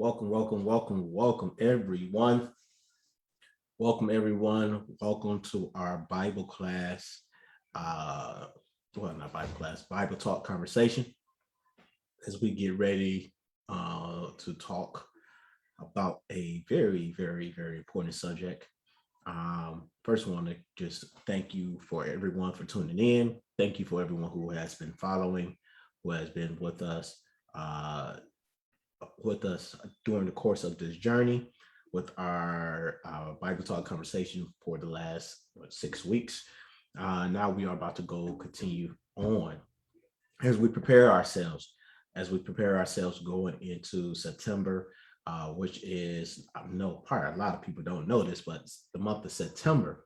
Welcome, everyone. Welcome to our Bible class. Uh, not Bible class, Bible talk conversation as we get ready to talk about a very important subject. First, I want to just thank you for everyone for tuning in. Thank you for everyone who has been following, who has been uh, with us during the course of this journey with our Bible talk conversation for the last 6 weeks. Now we are about to go continue on as we prepare ourselves, going into September, which is, I know part a lot of people don't know this, but the month of September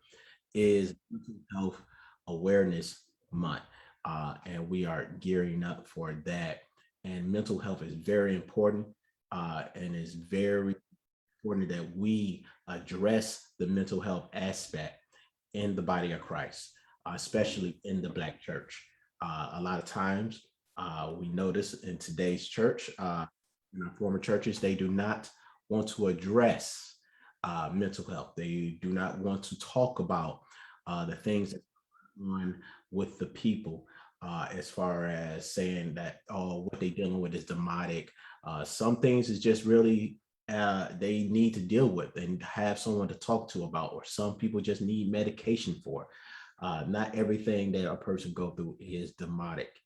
is Mental Health Awareness Month, and we are gearing up for that. And mental health is very important, and it's very important that we address the mental health aspect in the body of Christ, especially in the Black church. A lot of times, we notice in today's church, in our former churches, they do not want to address mental health. They do not want to talk about the things that are going on with the people, as far as saying that, oh, what they're dealing with is demonic. Some things is just really they need to deal with and have someone to talk to about, or some people just need medication for. Not everything that a person go through is demonic.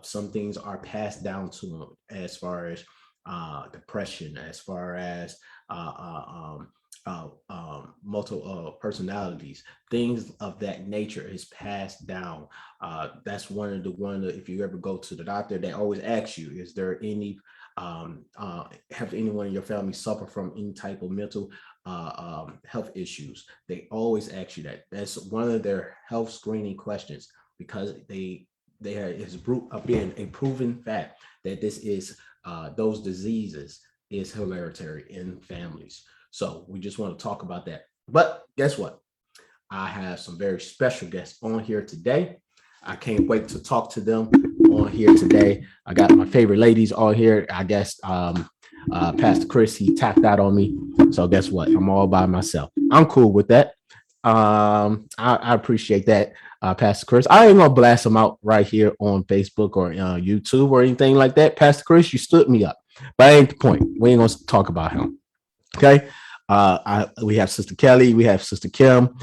Some things are passed down to them, as far as depression, as far as multiple personalities, things of that nature is passed down. That's if you ever go to the doctor, they always ask you, is there any have anyone in your family suffer from any type of mental health issues? They always ask you that. That's one of their health screening questions, because it's been a proven fact that this is those diseases is hereditary in families. So we just want to talk about that. But guess what? I have some very special guests on here today. I can't wait to talk to them on here today. I got my favorite ladies on here. I guess Pastor Chris, he tapped out on me. So guess what? I'm all by myself. I'm cool with that. I appreciate that, Pastor Chris. I ain't gonna blast him out right here on Facebook or YouTube or anything like that. Pastor Chris, you stood me up, but that ain't the point. We ain't gonna talk about him. Okay. We have Sister Kelli, we have Sister Kim,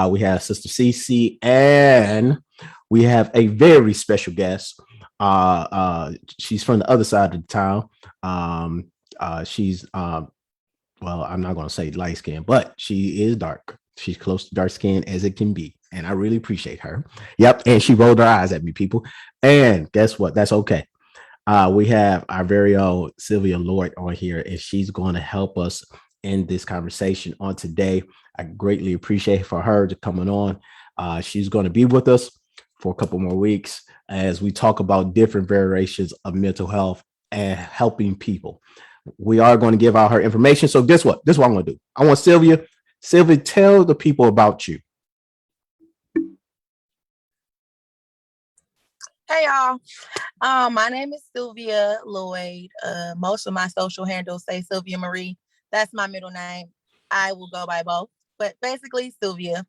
we have Sister Cece, and we have a very special guest. She's from the other side of the town. She's well, I'm not going to say light skin, but she is dark. She's close to dark skin as it can be, and I really appreciate her. Yep, and she rolled her eyes at me, people. And guess what? That's okay. We have our very own Sylvia Lloyd on here, and she's going to help us in this conversation on today. I greatly appreciate for her to coming on. She's going to be with us for a couple more weeks as we talk about different variations of mental health and helping people. We are going to give out her information. So guess what? This is what I'm going to do. I want Sylvia, tell the people about you. Hey y'all, my name is Sylvia Lloyd. Most of my social handles say Sylvia Marie. That's my middle name. I will go by both, but basically Sylvia.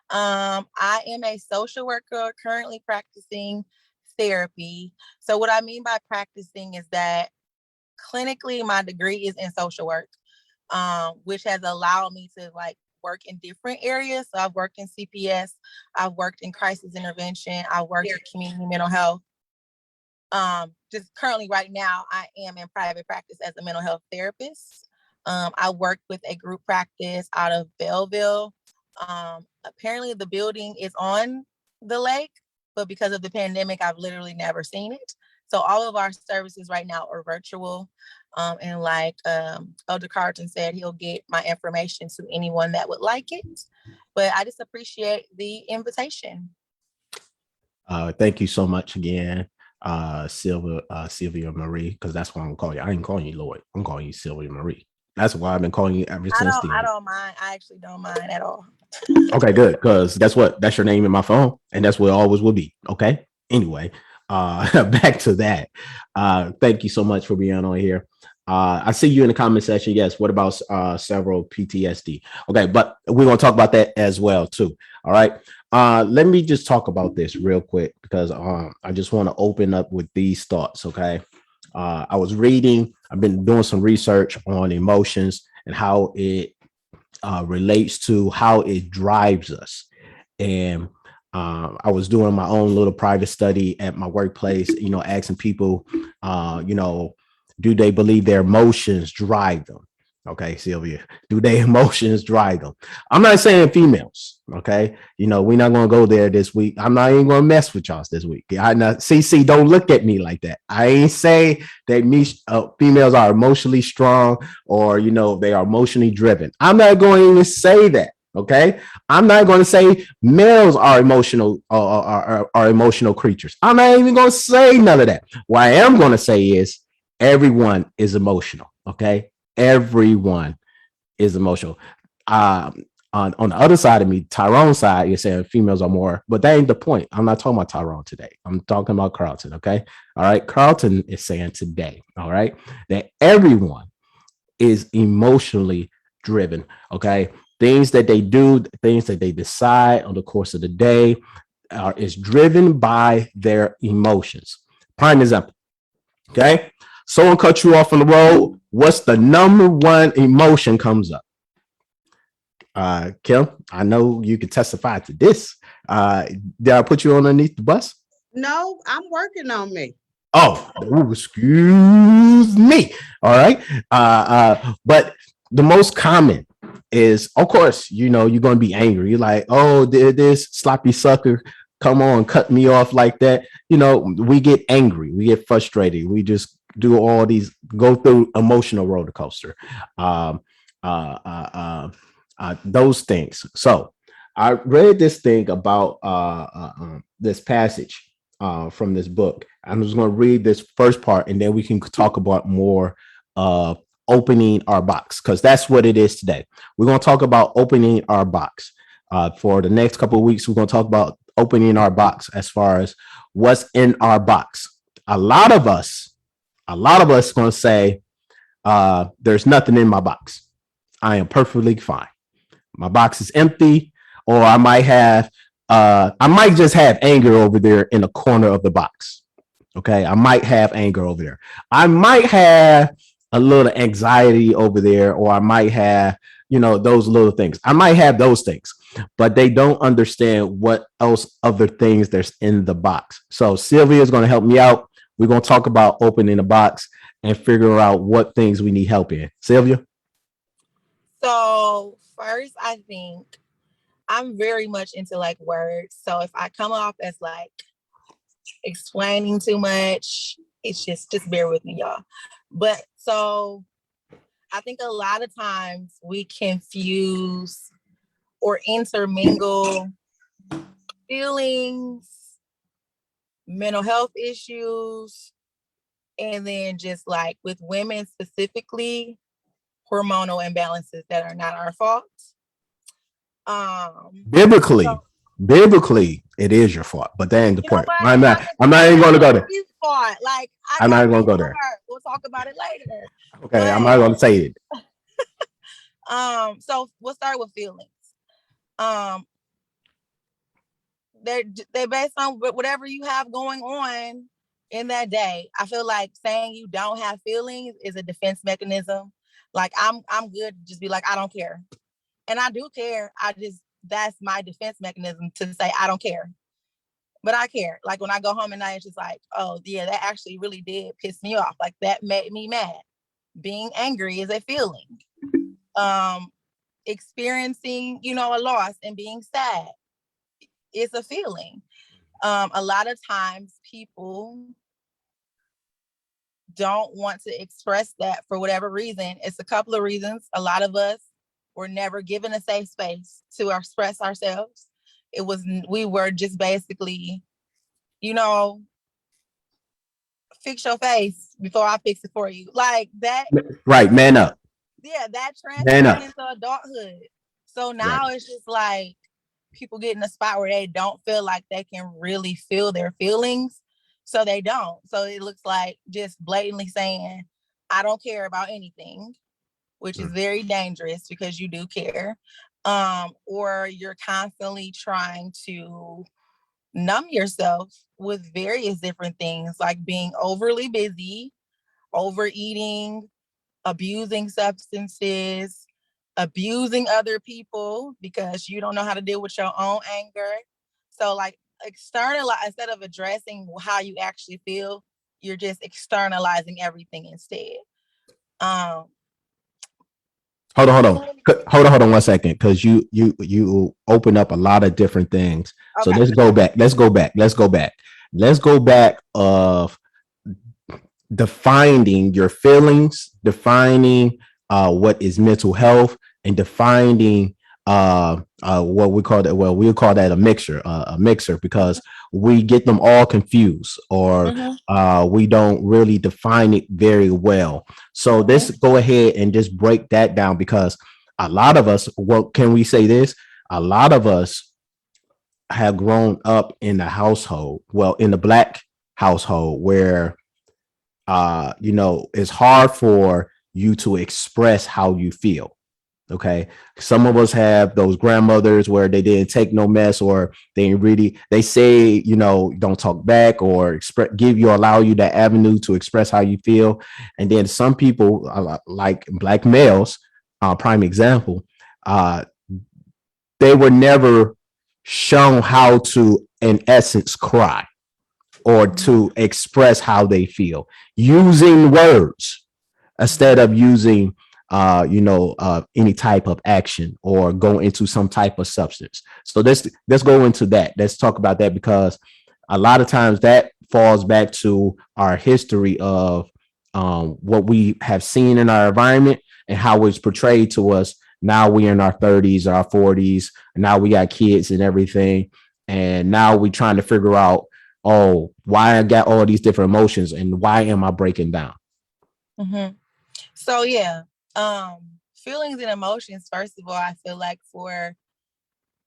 I am a social worker currently practicing therapy. So what I mean by practicing is that clinically my degree is in social work, which has allowed me to work in different areas. So I've worked in CPS, I've worked in crisis intervention, I worked in community mental health. Just currently right now, I am in private practice as a mental health therapist. I work with a group practice out of Belleville. Apparently the building is on the lake, but because of the pandemic, I've literally never seen it. So all of our services right now are virtual. And like Elder Carlton said, he'll get my information to anyone that would like it. But I just appreciate the invitation. Thank you so much again, Sylvia Marie, because that's what I'm calling you. I ain't calling you Lloyd. I'm calling you Sylvia Marie. That's why I've been calling you ever since. I don't mind. I actually don't mind at all. Okay, good. Because guess what? That's your name in my phone, and that's what it always will be. Okay. Anyway, back to that. Thank you so much for being on here. I see you in the comment section. Yes. What about several PTSD? Okay, but we're gonna talk about that as well too. All right. Let me just talk about this real quick because I just want to open up with these thoughts. Okay. I was reading. I've been doing some research on emotions and how it relates to how it drives us. And I was doing my own little private study at my workplace, asking people, do they believe their emotions drive them? Okay, Sylvia, do their emotions drive them? I'm not saying females. Okay, we're not gonna go there this week. I'm not even gonna mess with y'all this week. I not CC. Don't look at me like that. I ain't say that females are emotionally strong or they are emotionally driven. I'm not going to even say that. Okay, I'm not going to say males are emotional are emotional creatures. I'm not even going to say none of that. What I am going to say is everyone is emotional. Okay, everyone is emotional. On the other side of me, Tyrone's side, you're saying females are more, but that ain't the point. I'm not talking about Tyrone today. I'm talking about Carlton. Okay, all right. Carlton is saying today, all right, that everyone is emotionally driven. Okay, things that they do, things that they decide on the course of the day is driven by their emotions. Prime example. Okay, someone cuts you off on the road. What's the number one emotion comes up? Kim, I know you can testify to this. Did I put you underneath the bus? No, I'm working on me. Oh, excuse me. All right. But the most common is, of course, you're going to be angry. You're like, oh, this sloppy sucker, come on, cut me off like that. We get angry, we get frustrated, we just do all these, go through emotional roller coaster. Those things. So I read this thing about this passage from this book. I'm just going to read this first part, and then we can talk about more opening our box, because that's what it is today. We're going to talk about opening our box. For the next couple of weeks, we're going to talk about opening our box as far as what's in our box. A lot of us going to say, there's nothing in my box. I am perfectly fine. My box is empty, or I might just have anger over there in the corner of the box. Okay, I might have anger over there. I might have a little anxiety over there, or I might have, those little things. I might have those things, but they don't understand what else other things there's in the box. So Sylvia is going to help me out. We're going to talk about opening the box and figure out what things we need help in. Sylvia? So first, I think I'm very much into like words. So if I come off as like explaining too much, it's just bear with me, y'all. But so I think a lot of times we confuse or intermingle feelings, mental health issues, and then just like with women specifically, hormonal imbalances that are not our fault. Biblically, it is your fault, but that ain't the point. I'm not even going to go there. Like, I'm not even going to go there. We'll talk about it later. Okay, but I'm not going to say it. So we'll start with feelings. They're based on whatever you have going on in that day. I feel like saying you don't have feelings is a defense mechanism. Like I'm good to just be like, I don't care. And I do care. That's my defense mechanism to say I don't care. But I care. Like when I go home at night, it's just like, oh yeah, that actually really did piss me off. Like that made me mad. Being angry is a feeling. Experiencing, a loss and being sad is a feeling. A lot of times people don't want to express that for whatever reason. It's a couple of reasons. A lot of us were never given a safe space to express ourselves. We were just basically, fix your face before I fix it for you. Like that. Right, man up. Yeah, that transferred into adulthood. So now It's just like people get in a spot where they don't feel like they can really feel their feelings. So they don't. So it looks like just blatantly saying, I don't care about anything, which is very dangerous because you do care. Or you're constantly trying to numb yourself with various different things, like being overly busy, overeating, abusing substances, abusing other people because you don't know how to deal with your own anger. So like externalize, instead of addressing how you actually feel, you're just externalizing everything instead. Um hold on 1 second, because you open up a lot of different things. So okay. let's go back. Let's go back of defining your feelings, defining what is mental health, and defining what we call that. Well, we'll call that a mixer, because we get them all confused, or we don't really define it very well. So let's go ahead and just break that down, because a lot of us, well, can we say this? A lot of us have grown up in the household, well, in the Black household, where it's hard for you to express how you feel. Okay. Some of us have those grandmothers where they didn't take no mess, or they say, don't talk back, or allow you that avenue to express how you feel. And then some people, like Black males, prime example, they were never shown how to, in essence, cry, or to express how they feel using words instead of using any type of action, or go into some type of substance. So let's go into that. Let's talk about that, because a lot of times that falls back to our history of what we have seen in our environment and how it's portrayed to us. Now we're in our 30s, our 40s, and now we got kids and everything. And now we're trying to figure out, oh, why I got all these different emotions, and why am I breaking down? So yeah, feelings and emotions, first of all, I feel like for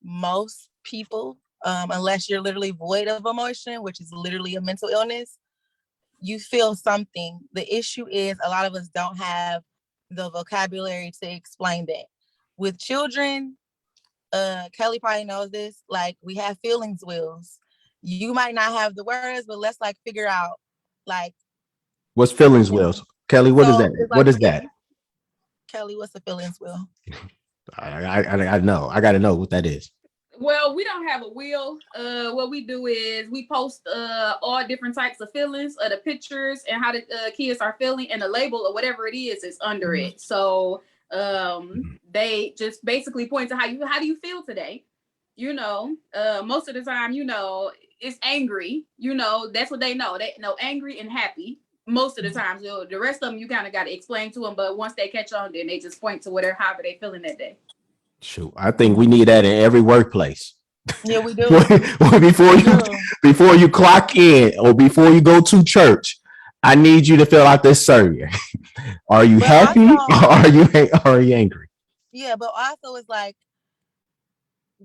most people, unless you're literally void of emotion, which is literally a mental illness, you feel something. The issue is a lot of us don't have the vocabulary to explain that. With children, Kelli probably knows this, like we have feelings wheels. You might not have the words, but let's like figure out like what's feelings wheels. Kelli, what is that? What is that? Kelli, what's the feelings wheel? I know. I gotta know what that is. Well, we don't have a wheel. What we do is we post all different types of feelings, the pictures and how the kids are feeling, and the label or whatever it is under it. So they just basically point to how do you feel today? Most of the time, it's angry. That's what they know. They know angry and happy. Most of the time, the rest of them you kind of got to explain to them. But once they catch on, then they just point to however they feeling that day. Shoot, I think we need that in every workplace. Yeah, we do. before you clock in, or before you go to church, I need you to fill out this survey. Are you happy, or are you angry? Yeah, but also it's like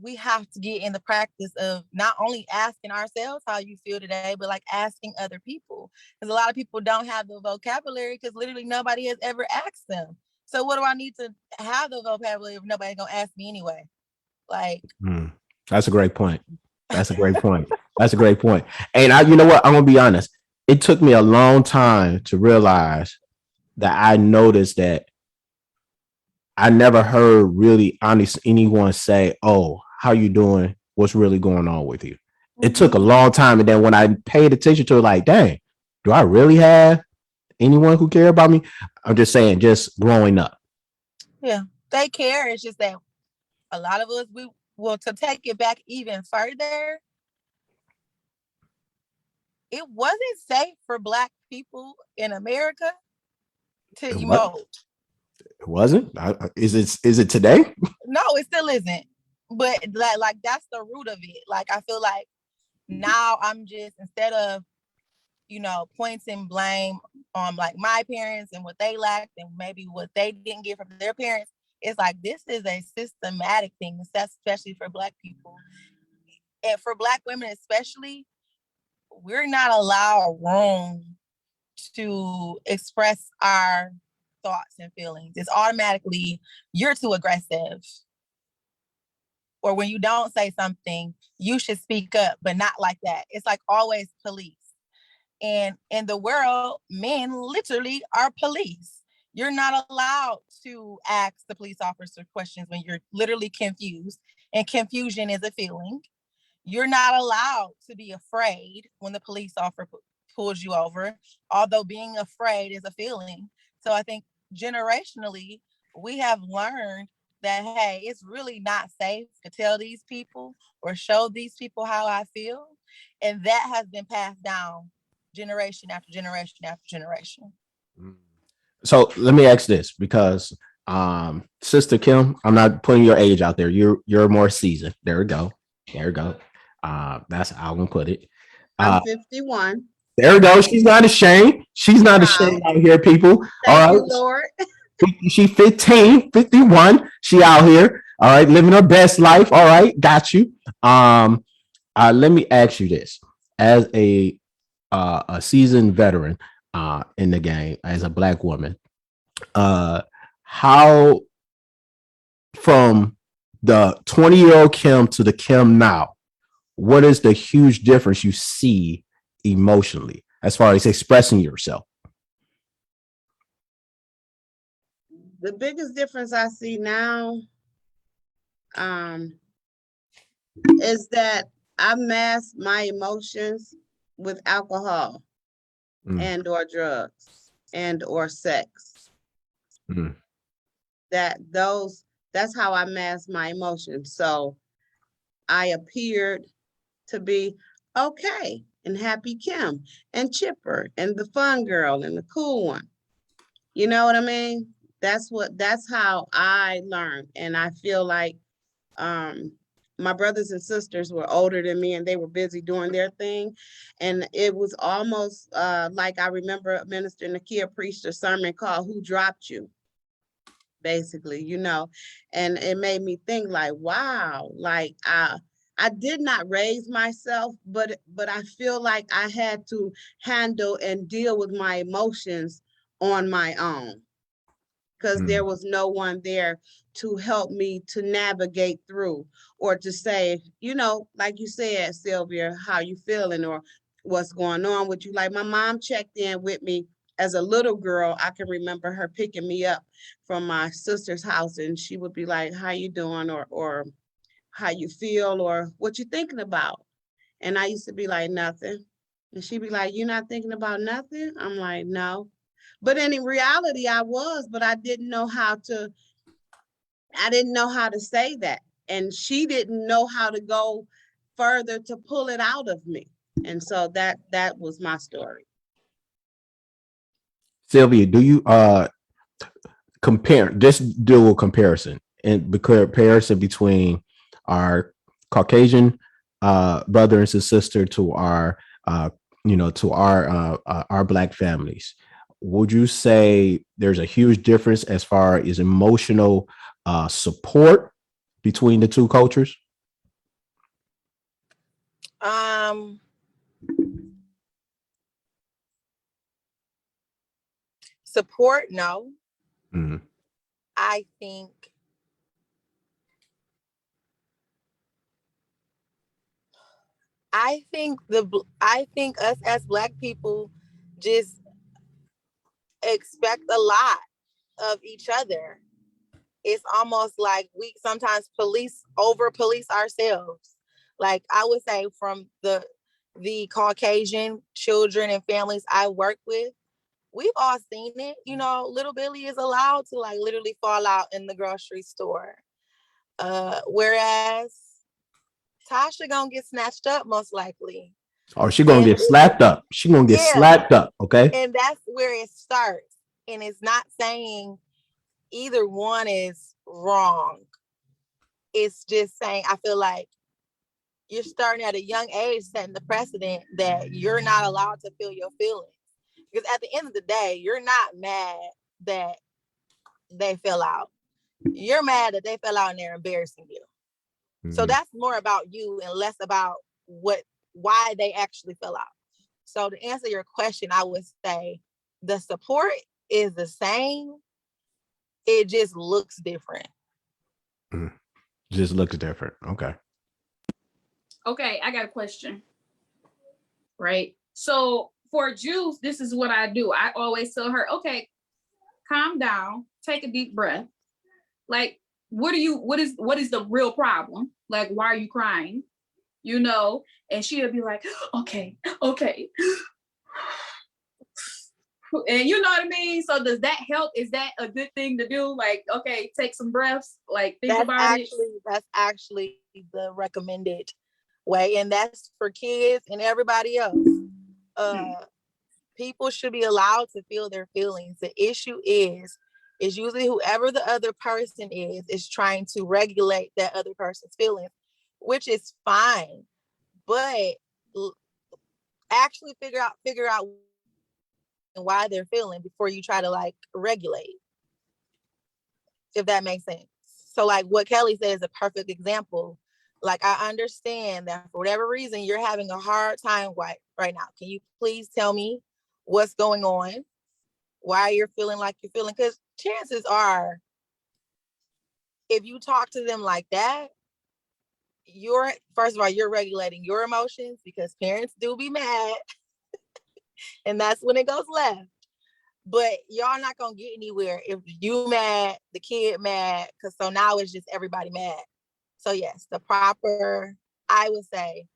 we have to get in the practice of not only asking ourselves how you feel today, but like asking other people. Because a lot of people don't have the vocabulary, because literally nobody has ever asked them. So what do I need to have the vocabulary if nobody's gonna ask me anyway? Like, that's a great point. That's a great point. And you know what? I'm gonna be honest. It took me a long time to realize that I noticed that I never heard really honest anyone say, "Oh, how you doing? What's really going on with you?" It took a long time, and then when I paid attention to it, like, dang, do I really have anyone who care about me? I'm just saying, just growing up. Yeah, they care. It's just that a lot of us, to take it back even further, it wasn't safe for Black people in America to emote. It wasn't? Is it today? No, it still isn't. But like that's the root of it. Like I feel like now I'm just, instead of pointing blame on like my parents and what they lacked and maybe what they didn't get from their parents, it's like this is a systematic thing, especially for Black people. And for Black women especially, we're not allowed room to express our thoughts and feelings. It's automatically, you're too aggressive. Or when you don't say something, you should speak up, but not like that. It's like always police. And in the world, men literally are police. You're not allowed to ask the police officer questions when you're literally confused, and confusion is a feeling. You're not allowed to be afraid when the police officer pulls you over, although being afraid is a feeling. So I think generationally, we have learned that, hey, it's really not safe to tell these people or show these people how I feel. And that has been passed down generation after generation after generation. So let me ask this, because Sister Kim, I'm not putting your age out there. You're more seasoned. There we go. There we go. That's how I'm gonna put it. I'm 51. There we go. She's not ashamed. She's not ashamed out here, people. Thank All you, right. Lord. She 15, 51. She out here. All right, living her best life. All right, got you. Let me ask you this: as a seasoned veteran in the game, as a Black woman, how from the 20-year-old Kim to the Kim now, what is the huge difference you see emotionally as far as expressing yourself? The biggest difference I see now is that I mask my emotions with alcohol and or drugs and or sex. That's how I mask my emotions. So I appeared to be okay and happy Kim and chipper and the fun girl and the cool one. You know what I mean? That's how I learned. And I feel like my brothers and sisters were older than me and they were busy doing their thing. And it was almost like I remember Minister Nakia preached a sermon called Who Dropped You? Basically, you know, and it made me think like, wow, like I did not raise myself, but I feel like I had to handle and deal with my emotions on my own, because there was no one there to help me to navigate through, or to say, you know, like you said, Sylvia, how you feeling or what's going on with you. Like my mom checked in with me as a little girl. I can remember her picking me up from my sister's house and she would be like, how you doing? Or how you feel, or what you thinking about? And I used to be like, nothing. And she'd be like, you're not thinking about nothing? I'm like, no. But in reality, I was, but I didn't know how to say that. And she didn't know how to go further to pull it out of me. And so that was my story. Sylvia, do you compare, just do a comparison between our Caucasian brother and sister to our our Black families? Would you say there's a huge difference as far as emotional support between the two cultures? Support, no. Mm-hmm. I think us as Black people just expect a lot of each other. It's almost like we sometimes police ourselves. Like I would say, from the Caucasian children and families I work with, we've all seen it. You know, little Billy is allowed to like literally fall out in the grocery store. Whereas Tasha gonna get snatched up most likely. Or she gonna get slapped up. She gonna get slapped up, okay? And that's where it starts. And it's not saying either one is wrong. It's just saying, I feel like you're starting at a young age setting the precedent that you're not allowed to feel your feelings. Because at the end of the day, you're not mad that they fell out. You're mad that they fell out and they're embarrassing you. Mm-hmm. So that's more about you and less about why they actually fell out. So to answer your question, I would say the support is the same. It just looks different. Just looks different. Okay. Okay, I got a question. Right. So for Juice, this is what I do. I always tell her, okay, calm down, take a deep breath. Like, what is the real problem? Like, why are you crying? You know? And she'll be like, okay. And you know what I mean? So does that help? Is that a good thing to do? Like, okay, take some breaths, like think about it. That's actually the recommended way. And that's for kids and everybody else. People should be allowed to feel their feelings. The issue is usually whoever the other person is trying to regulate that other person's feelings, which is fine. But actually figure out why they're feeling before you try to like regulate, if that makes sense. So like what Kelli said is a perfect example. Like, I understand that for whatever reason you're having a hard time right now. Can you please tell me what's going on, why you're feeling like you're feeling? Because chances are, if you talk to them like that, first of all, you're regulating your emotions, because parents do be mad and that's when it goes left. But y'all not gonna get anywhere if you mad, the kid mad, because so now it's just everybody mad. So yes, I would say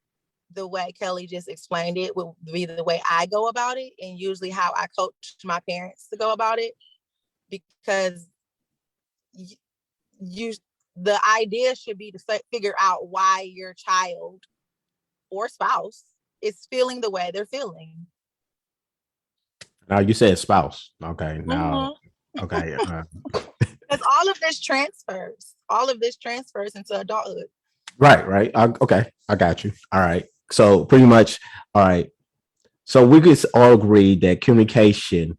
the way Kelli just explained it would be the way I go about it, and usually how I coach my parents to go about it, because the idea should be to figure out why your child or spouse is feeling the way they're feeling. Now you said spouse. Okay. Now, okay. Because all of this transfers into adulthood. Right. Okay. I got you. All right. So pretty much, all right. So we could all agree that communication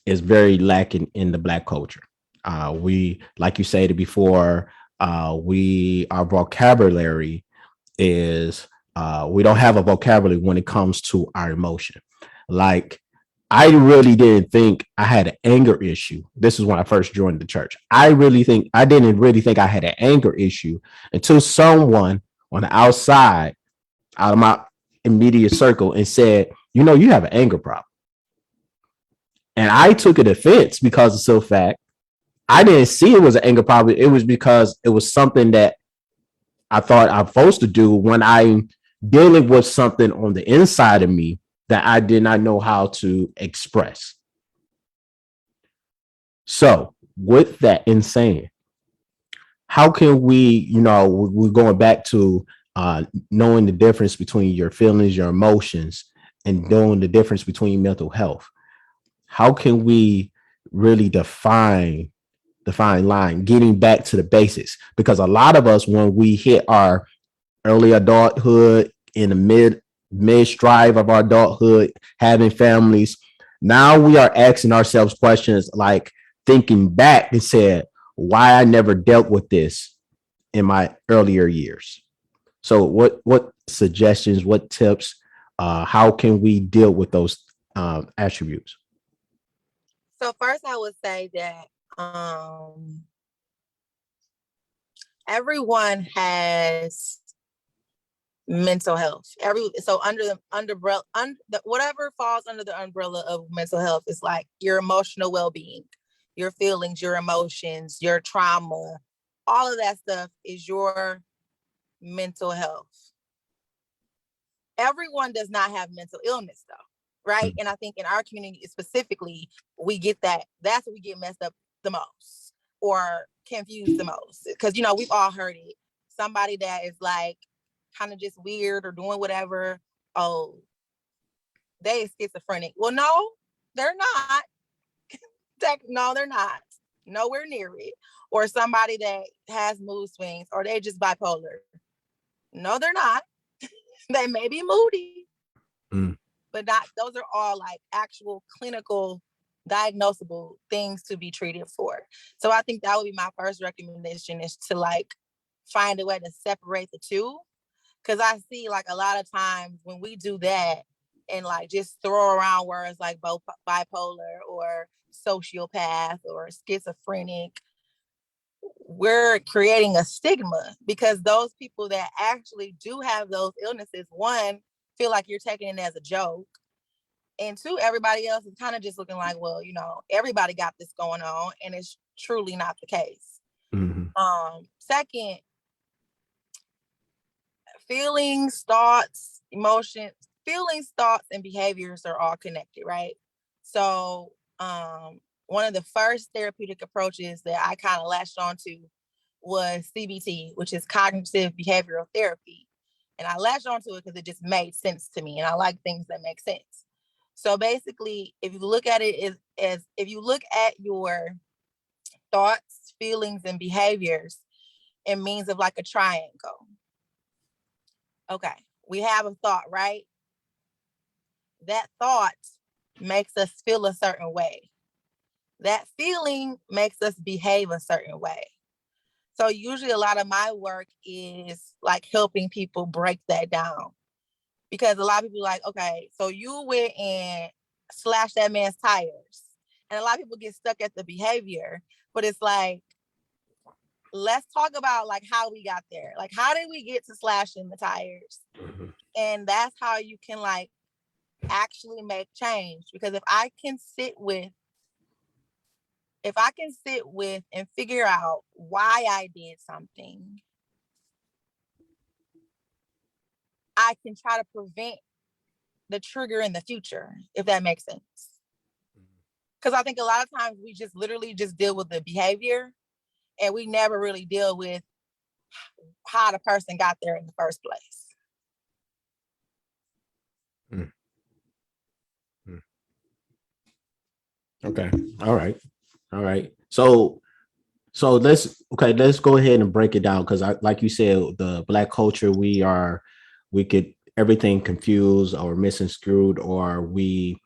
is very lacking in the Black culture. We, like you said before, our vocabulary is, we don't have a vocabulary when it comes to our emotion. Like, I really didn't think I had an anger issue. This is when I first joined the church. I didn't really think I had an anger issue until someone on the outside, out of my immediate circle, and said, you have an anger problem. And I took an offense because of the fact I didn't see it was an anger problem. It was because it was something that I thought I'm supposed to do when I'm dealing with something on the inside of me that I did not know how to express. So with that in saying, how can we're going back to knowing the difference between your feelings, your emotions, and knowing the difference between mental health. How can we really define line, getting back to the basics? Because a lot of us, when we hit our early adulthood, in the mid strive of our adulthood, having families, now we are asking ourselves questions like, thinking back and said, why I never dealt with this in my earlier years. So what suggestions, what tips, how can we deal with those attributes? So first I would say that everyone has mental health. So under the umbrella, whatever falls under the umbrella of mental health is like your emotional well-being, your feelings, your emotions, your trauma, all of that stuff is your mental health. Everyone does not have mental illness though, right? And I think in our community specifically, we get that. That's what we get messed up the most or confused the most. Because, we've all heard it. Somebody that is like kind of just weird or doing whatever, oh, they are schizophrenic. Well, no, they're not. No, they're not. Nowhere near it. Or somebody that has mood swings, or they just bipolar. No, they're not. They may be moody, but not. Those are all like actual clinical diagnosable things to be treated for. So I think that would be my first recommendation, is to like find a way to separate the two. Because I see like a lot of times when we do that, and like just throw around words like both bipolar or sociopath or schizophrenic, we're creating a stigma because those people that actually do have those illnesses, one, feel like you're taking it as a joke. And two, everybody else is kind of just looking like, well, everybody got this going on, and it's truly not the case. Second, feelings, thoughts, emotions, and behaviors are all connected, right? So one of the first therapeutic approaches that I kind of latched onto was CBT, which is cognitive behavioral therapy. And I latched onto it because it just made sense to me. And I like things that make sense. So basically, if you look at it as if you look at your thoughts, feelings, and behaviors in means of like a triangle. Okay, we have a thought, right? That thought makes us feel a certain way. That feeling makes us behave a certain way. So usually a lot of my work is like helping people break that down. Because a lot of people are like, okay, so you went and slashed that man's tires. And a lot of people get stuck at the behavior, but it's like, let's talk about like how we got there. Like, how did we get to slashing the tires? And that's how you can like actually make change. Because if I can sit with and figure out why I did something, I can try to prevent the trigger in the future, if that makes sense. Because I think a lot of times we just literally just deal with the behavior and we never really deal with how the person got there in the first place. Okay. All right. So let's go ahead and break it down, because like you said, the Black culture, we get everything confused or misconstrued, or we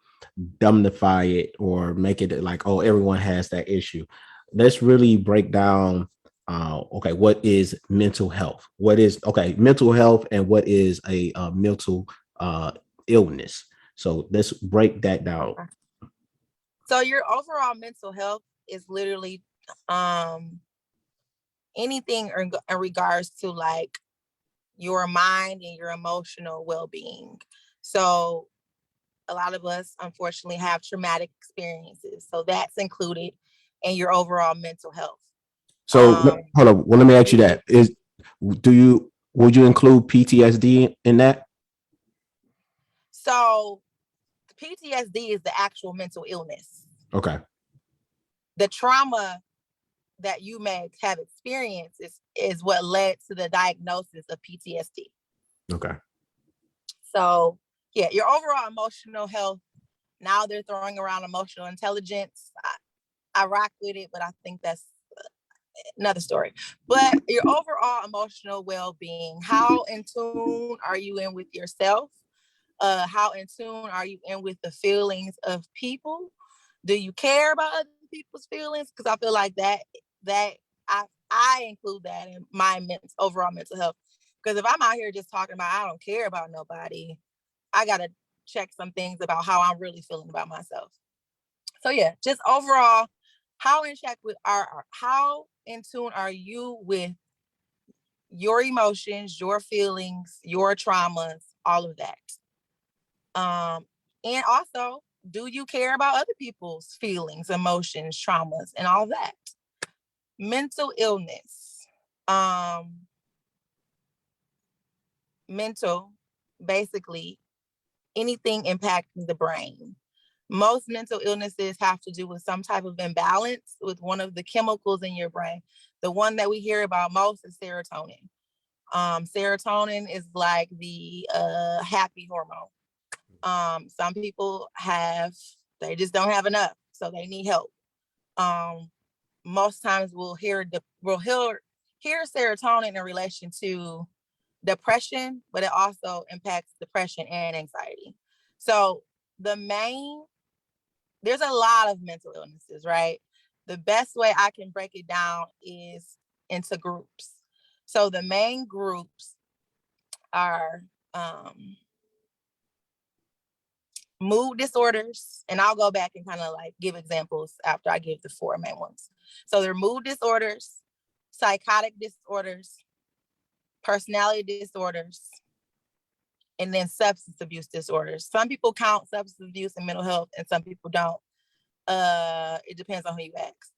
dumbify it or make it like, oh, everyone has that issue. Let's really break down what is mental health? What is mental health, and what is a mental illness? So let's break that down. So your overall mental health is literally anything in regards to like your mind and your emotional well-being. So a lot of us unfortunately have traumatic experiences, so that's included in your overall mental health. So hold on, well, let me ask you that: would you include PTSD in that? So PTSD is the actual mental illness. Okay. The trauma that you may have experienced is what led to the diagnosis of PTSD. Okay. So yeah, your overall emotional health, now they're throwing around emotional intelligence. I rock with it, but I think that's another story. But your overall emotional well-being, how in tune are you in with yourself? How in tune are you in with the feelings of people? Do you care about other people's feelings? Because I feel like that I include that in my overall mental health. Because if I'm out here just talking about I don't care about nobody, I gotta check some things about how I'm really feeling about myself. So yeah, just overall, how in tune are you with your emotions, your feelings, your traumas, all of that. And also, do you care about other people's feelings, emotions, traumas, and all that? Mental illness. Mental, basically, anything impacting the brain. Most mental illnesses have to do with some type of imbalance with one of the chemicals in your brain. The one that we hear about most is serotonin. Serotonin is like the happy hormone. Some people they just don't have enough, so they need help. Most times we'll hear serotonin in relation to depression, but it also impacts depression and anxiety. So there's a lot of mental illnesses, right? The best way I can break it down is into groups. So the main groups are mood disorders, and I'll go back and kind of like give examples after I give the 4 main ones. So there are mood disorders, psychotic disorders, personality disorders, and then substance abuse disorders. Some people count substance abuse and mental health, and some people don't. It depends on who you ask.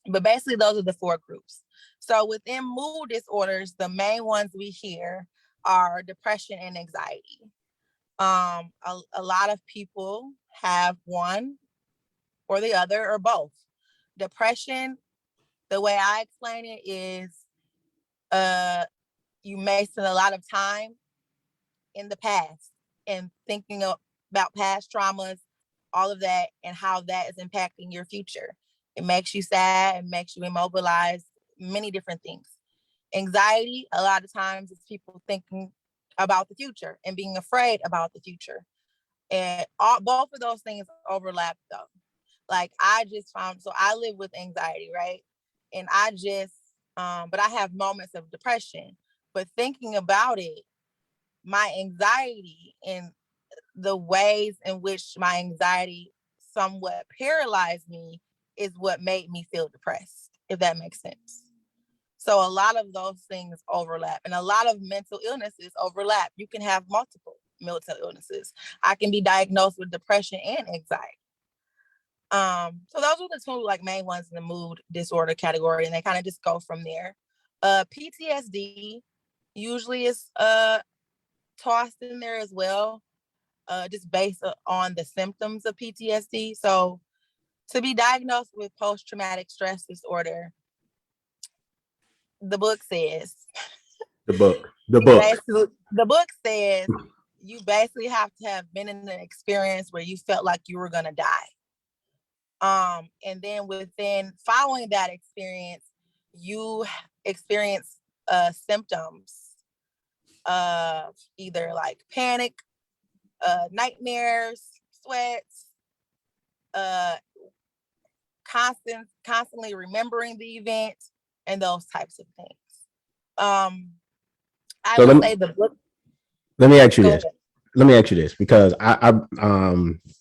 But basically, those are the 4 groups. So within mood disorders, the main ones we hear are depression and anxiety. A lot of people have one or the other or both. Depression, the way I explain it is, you may spend a lot of time in the past and thinking about past traumas, all of that, and how that is impacting your future. It makes you sad, it makes you immobilized, many different things. Anxiety, a lot of times, is people thinking about the future and being afraid about the future. And both of those things overlap though. Like I just found, so I live with anxiety, right? And I just, but I have moments of depression. But thinking about it, my anxiety and the ways in which my anxiety somewhat paralyzed me is what made me feel depressed, if that makes sense. So a lot of those things overlap, and a lot of mental illnesses overlap. You can have multiple mental illnesses. I can be diagnosed with depression and anxiety. So those are the 2 like main ones in the mood disorder category, and they kind of just go from there. PTSD usually is tossed in there as well, just based on the symptoms of PTSD. So to be diagnosed with post-traumatic stress disorder, the book says The book. the book says you basically have to have been in an experience where you felt like you were gonna die. And then following that experience, you experience symptoms of either like panic, nightmares, sweats, constantly remembering the event, and those types of things. I So would say the book. let me ask you Go this. ahead. Let me ask you this, because I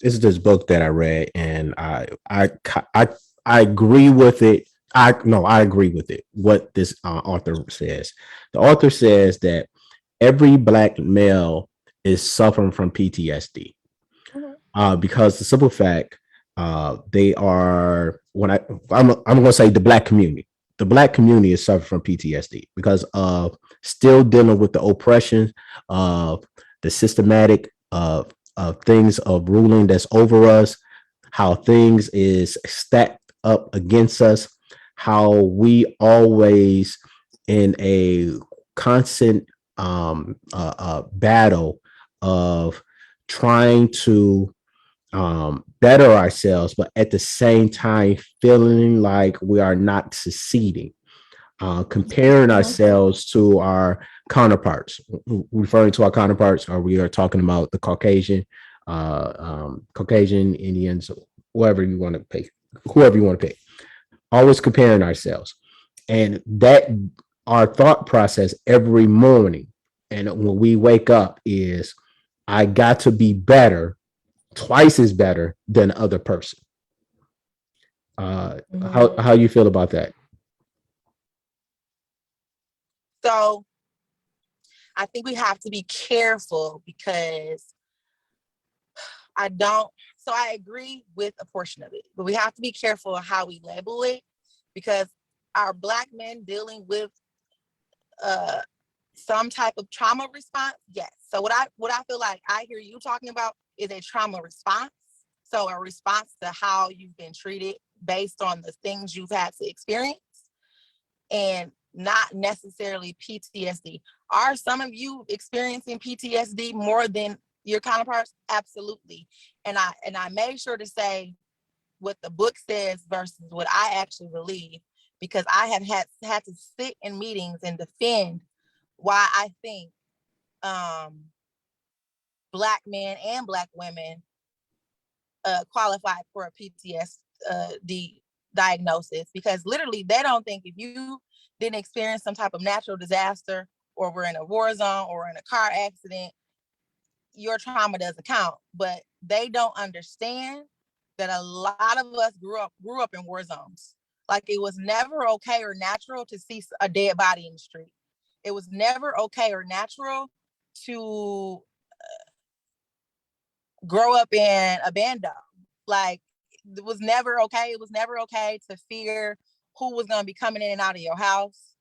this is this book that I read, and I agree with it. I agree with it. What this author says. The author says that every Black male is suffering from PTSD, because the simple fact, they are, I'm going to say the Black community. The Black community is suffering from PTSD because of still dealing with the oppression of the systematic of things of ruling that's over us, how things is stacked up against us, how we always in a constant battle of trying to better ourselves, but at the same time feeling like we are not succeeding, comparing ourselves to our counterparts. Referring to our counterparts, or we are talking about the Caucasian Indians, whoever you want to pick, always comparing ourselves. And that our thought process every morning, and when we wake up, is I got to be better, twice as better than the other person. How you feel about that? So I think we have to be careful, because I agree with a portion of it, but we have to be careful of how we label it, because our Black men dealing with some type of trauma response, yes. So what I feel like I hear you talking about is a trauma response. So a response to how you've been treated based on the things you've had to experience, and not necessarily PTSD. Are some of you experiencing PTSD more than your counterparts? Absolutely. And I made sure to say what the book says versus what I actually believe, because I have had to sit in meetings and defend why I think Black men and Black women qualify for a PTSD diagnosis, because literally they don't think if you didn't experience some type of natural disaster, or were in a war zone, or in a car accident, your trauma doesn't count. But they don't understand that a lot of us grew up in war zones. Like, it was never okay or natural to see a dead body in the street. It was never okay or natural to grow up in a bando. Like, it was never okay. It was never okay to fear who was going to be coming in and out of your house,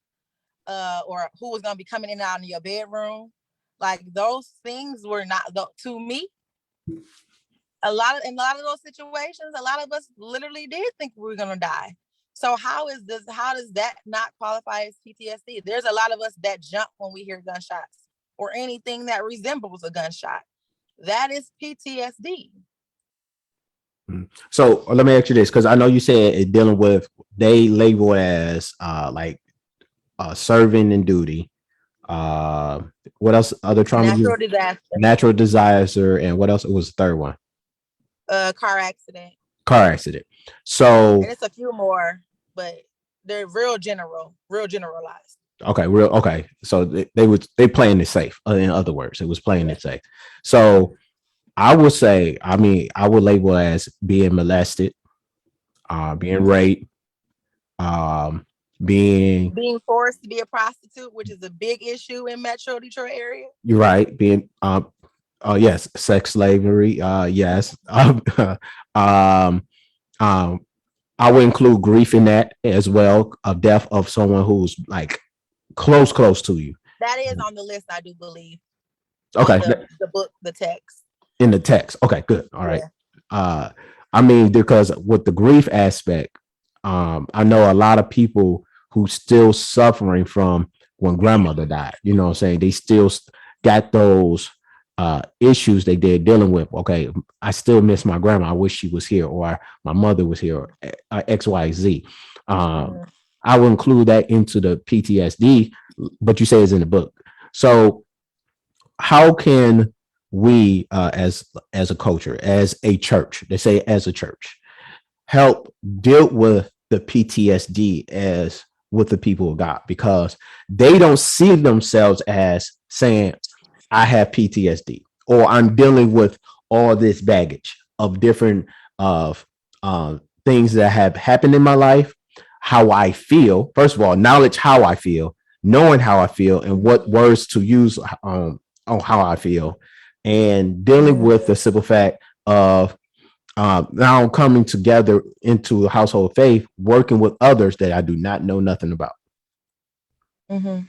or who was going to be coming in and out of your bedroom. Like, those things were not, to me, in a lot of those situations, a lot of us literally did think we were going to die. So how does that not qualify as PTSD? There's a lot of us that jump when we hear gunshots or anything that resembles a gunshot. That is PTSD. So let me ask you this, because I know you said it dealing with, they label as like serving in duty. What else? Other trauma? Natural disaster, and what else? It was the third one. Car accident. Car accident. So, and it's a few more, but they're real generalized. Okay. So they playing it safe. In other words, it was playing it safe. So I would say, I would label as being molested, being raped, being forced to be a prostitute, which is a big issue in Metro Detroit area. You're right. Being yes, sex slavery. Yes. I would include grief in that as well, of death of someone who's like close to you. That is on the list, I do believe. Okay. The book, the text. In the text. Okay, good. All right. Yeah. Because with the grief aspect, I know a lot of people who still suffering from when grandmother died. You know what I'm saying? They still got those issues they're dealing with. Okay, I still miss my grandma. I wish she was here, or my mother was here, or XYZ. I will include that into the PTSD, but you say it's in the book. So how can we, as a culture, as a church, they say as a church, help deal with the PTSD as with the people of God? Because they don't see themselves as saying, I have PTSD, or I'm dealing with all this baggage of different things that have happened in my life, how I feel. First of all, knowledge how I feel, knowing how I feel, and what words to use on how I feel, and dealing with the simple fact of now coming together into a household faith, working with others that I do not know nothing about. I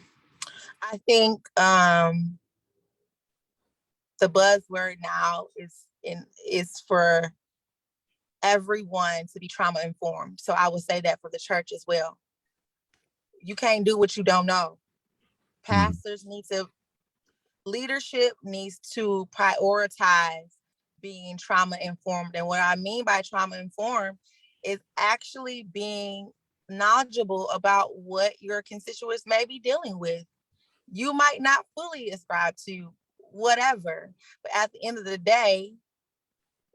think the buzzword now is for everyone to be trauma informed. So I would say that for the church as well. You can't do what you don't know. Pastors leadership needs to prioritize being trauma informed. And what I mean by trauma informed is actually being knowledgeable about what your constituents may be dealing with. You might not fully ascribe to whatever, but at the end of the day,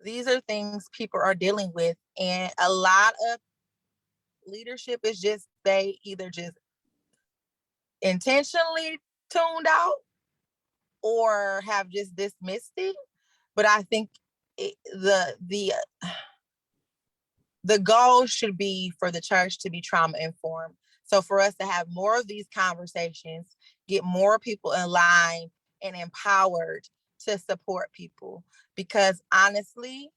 these are things people are dealing with. And a lot of leadership is just, they either just intentionally tuned out or have just dismissed it. But I think the goal should be for the church to be trauma informed. So for us to have more of these conversations, get more people in line and empowered to support people. Because honestly,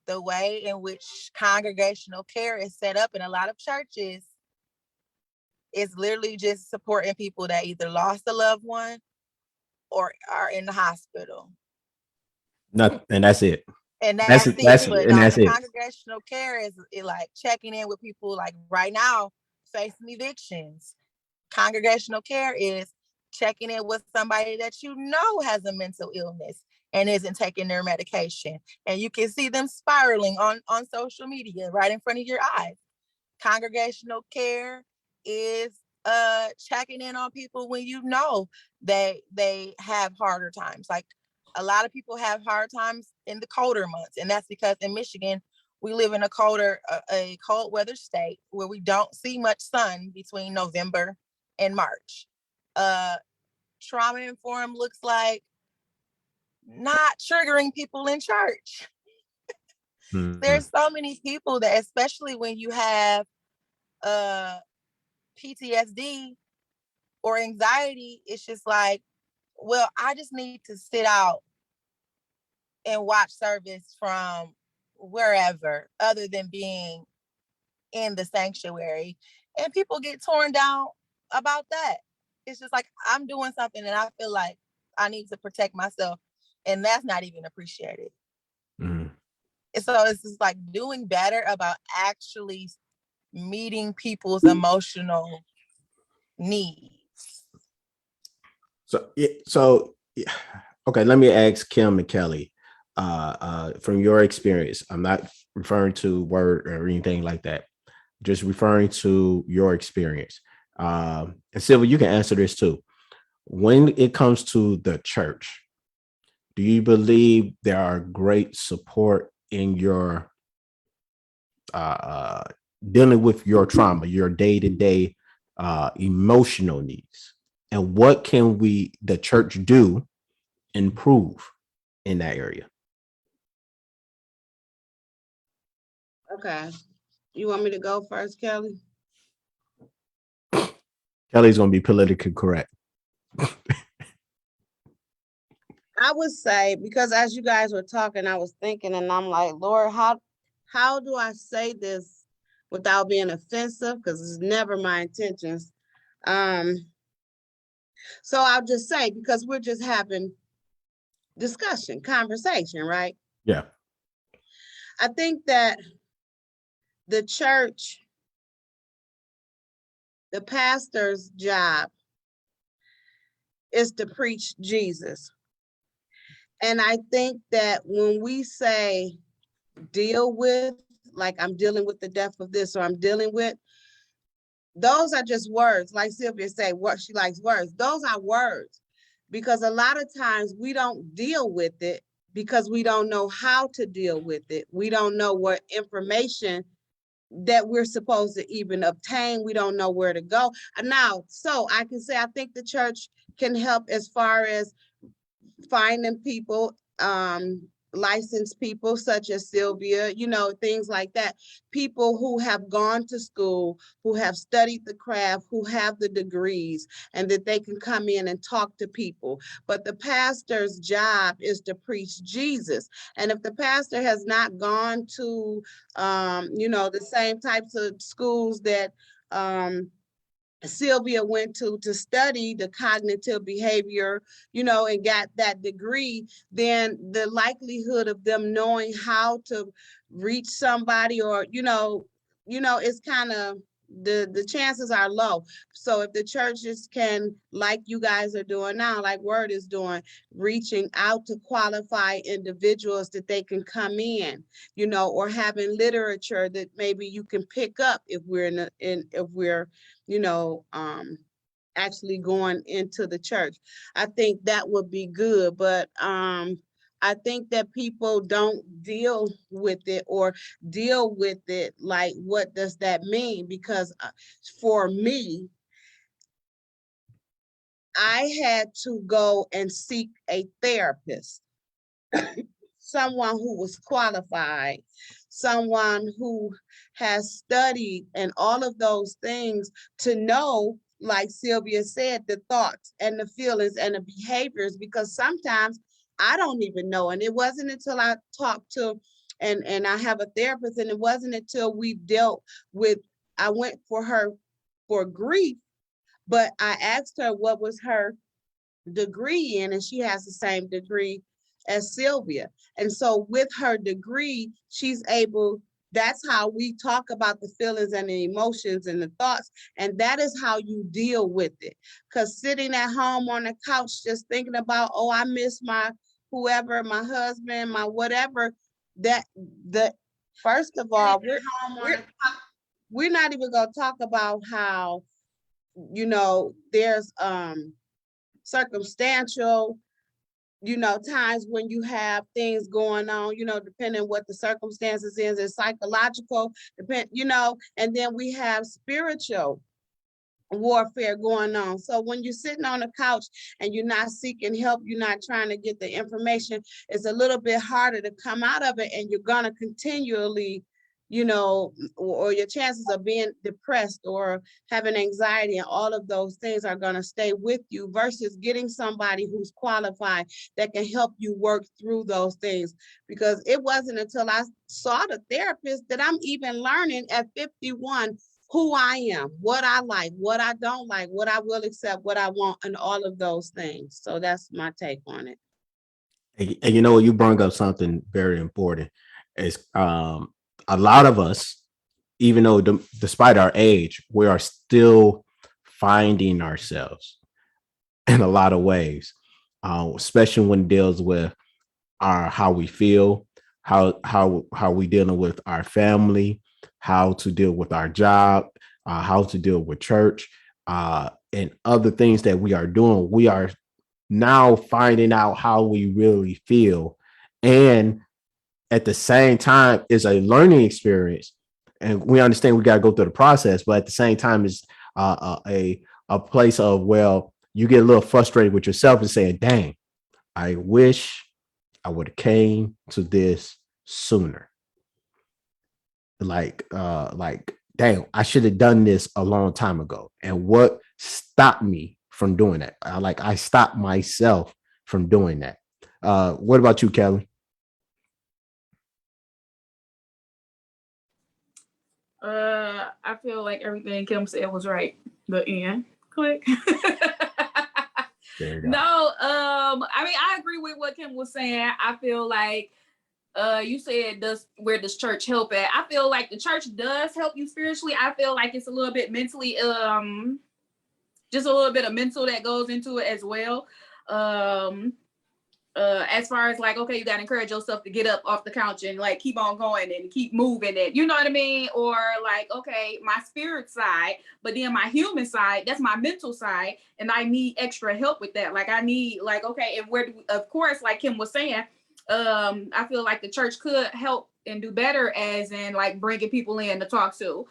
the way in which congregational care is set up in a lot of churches is literally just supporting people that either lost a loved one or are in the hospital. And that's it. And that's it. But it. Congregational care is like checking in with people like right now facing evictions. Congregational care is checking in with somebody that you know has a mental illness and isn't taking their medication. And you can see them spiraling on social media right in front of your eyes. Congregational care is checking in on people when you know they have harder times. Like, a lot of people have hard times in the colder months, and that's because in Michigan we live in a cold weather state where we don't see much sun between November and March. Trauma informed looks like not triggering people in church. Mhm. There's so many people that, especially when you have PTSD or anxiety, it's just like, well, I just need to sit out and watch service from wherever other than being in the sanctuary. And people get torn down about that. It's just like, I'm doing something and I feel like I need to protect myself, and that's not even appreciated. Mhm. And so it's just like doing better about actually meeting people's emotional needs. Okay, let me ask Kim and Kelli, from your experience. I'm not referring to word or anything like that, just referring to your experience. And Sylvia, you can answer this too. When it comes to the church, do you believe there are great support in your uh, dealing with your trauma, your day-to-day emotional needs? And what can the church do, improve in that area? Okay. You want me to go first, Kelly? Kelly's going to be politically correct. I would say, because as you guys were talking, I was thinking, and I'm like, Lord, how do I say this without being offensive? Because it's never my intentions. So I'll just say, because we're just having discussion, conversation, right? Yeah. I think that the church, the pastor's job is to preach Jesus. And I think that when we say deal with, like I'm dealing with the death of this, or I'm dealing with, those are just words. Like Sylvia said, what she likes words. Those are words, because a lot of times we don't deal with it because we don't know how to deal with it. We don't know what information that we're supposed to even obtain. We don't know where to go. Now, so I can say I think the church can help as far as finding people, licensed people such as Sylvia, things like that. People who have gone to school, who have studied the craft, who have the degrees, and that they can come in and talk to people. But the pastor's job is to preach Jesus. And if the pastor has not gone to, the same types of schools that, Sylvia went to study the cognitive behavior, and got that degree, then the likelihood of them knowing how to reach somebody, or, it's kind of, the chances are low. So if the churches can, like you guys are doing now, like Word is doing, reaching out to qualified individuals that they can come in, or having literature that maybe you can pick up if we're if we're actually going into the church. I think that would be good, but I think that people don't deal with it, or deal with it like, what does that mean? Because for me, I had to go and seek a therapist, someone who was qualified, someone who has studied and all of those things, to know, like Sylvia said, the thoughts and the feelings and the behaviors, because sometimes I don't even know. And it wasn't until I talked to, and I have a therapist, and it wasn't until we dealt with, I went for her for grief, but I asked her what was her degree in, and she has the same degree as Sylvia. And so with her degree, she's able, that's how we talk about the feelings and the emotions and the thoughts. And that is how you deal with it. Because sitting at home on the couch, just thinking about, oh, I miss my whoever, my husband, my whatever, first of all, we're not even going to talk about how, there's circumstantial, times when you have things going on, depending what the circumstances is, it's psychological, and then we have spiritual warfare going on. So when you're sitting on the couch and you're not seeking help, you're not trying to get the information, it's a little bit harder to come out of it, and you're going to continually, or your chances of being depressed or having anxiety and all of those things are going to stay with you, versus getting somebody who's qualified that can help you work through those things. Because it wasn't until I saw the therapist that I'm even learning at 51 who I am, what I like, what I don't like, what I will accept, what I want, and all of those things. So that's my take on it. And you know, you brought up something very important. Is a lot of us, even though despite our age, we are still finding ourselves in a lot of ways, especially when it deals with how we feel, how we dealing with our family, how to deal with our job, how to deal with church, and other things that we are doing. We are now finding out how we really feel, and at the same time, it's a learning experience, and we understand we got to go through the process. But at the same time, it's a place of, well, you get a little frustrated with yourself and saying, "Dang, I wish I would have came to this sooner." Like, damn, I should have done this a long time ago. And what stopped me from doing that? I stopped myself from doing that. What about you, Kelli? I feel like everything Kim said was right. The end. Click. No, I mean, I agree with what Kim was saying. I feel like you said, where does church help at? I feel like the church does help you spiritually. I feel like it's a little bit mentally, just a little bit of mental that goes into it as well. As far as like, okay, you gotta encourage yourself to get up off the couch and like keep on going and keep moving it, you know what I mean? Or like, okay, my spirit side, but then my human side, that's my mental side, and I need extra help with that. Like I need, like, okay, and where do we, of course, like Kim was saying, I feel like the church could help and do better, as in like bringing people in to talk to,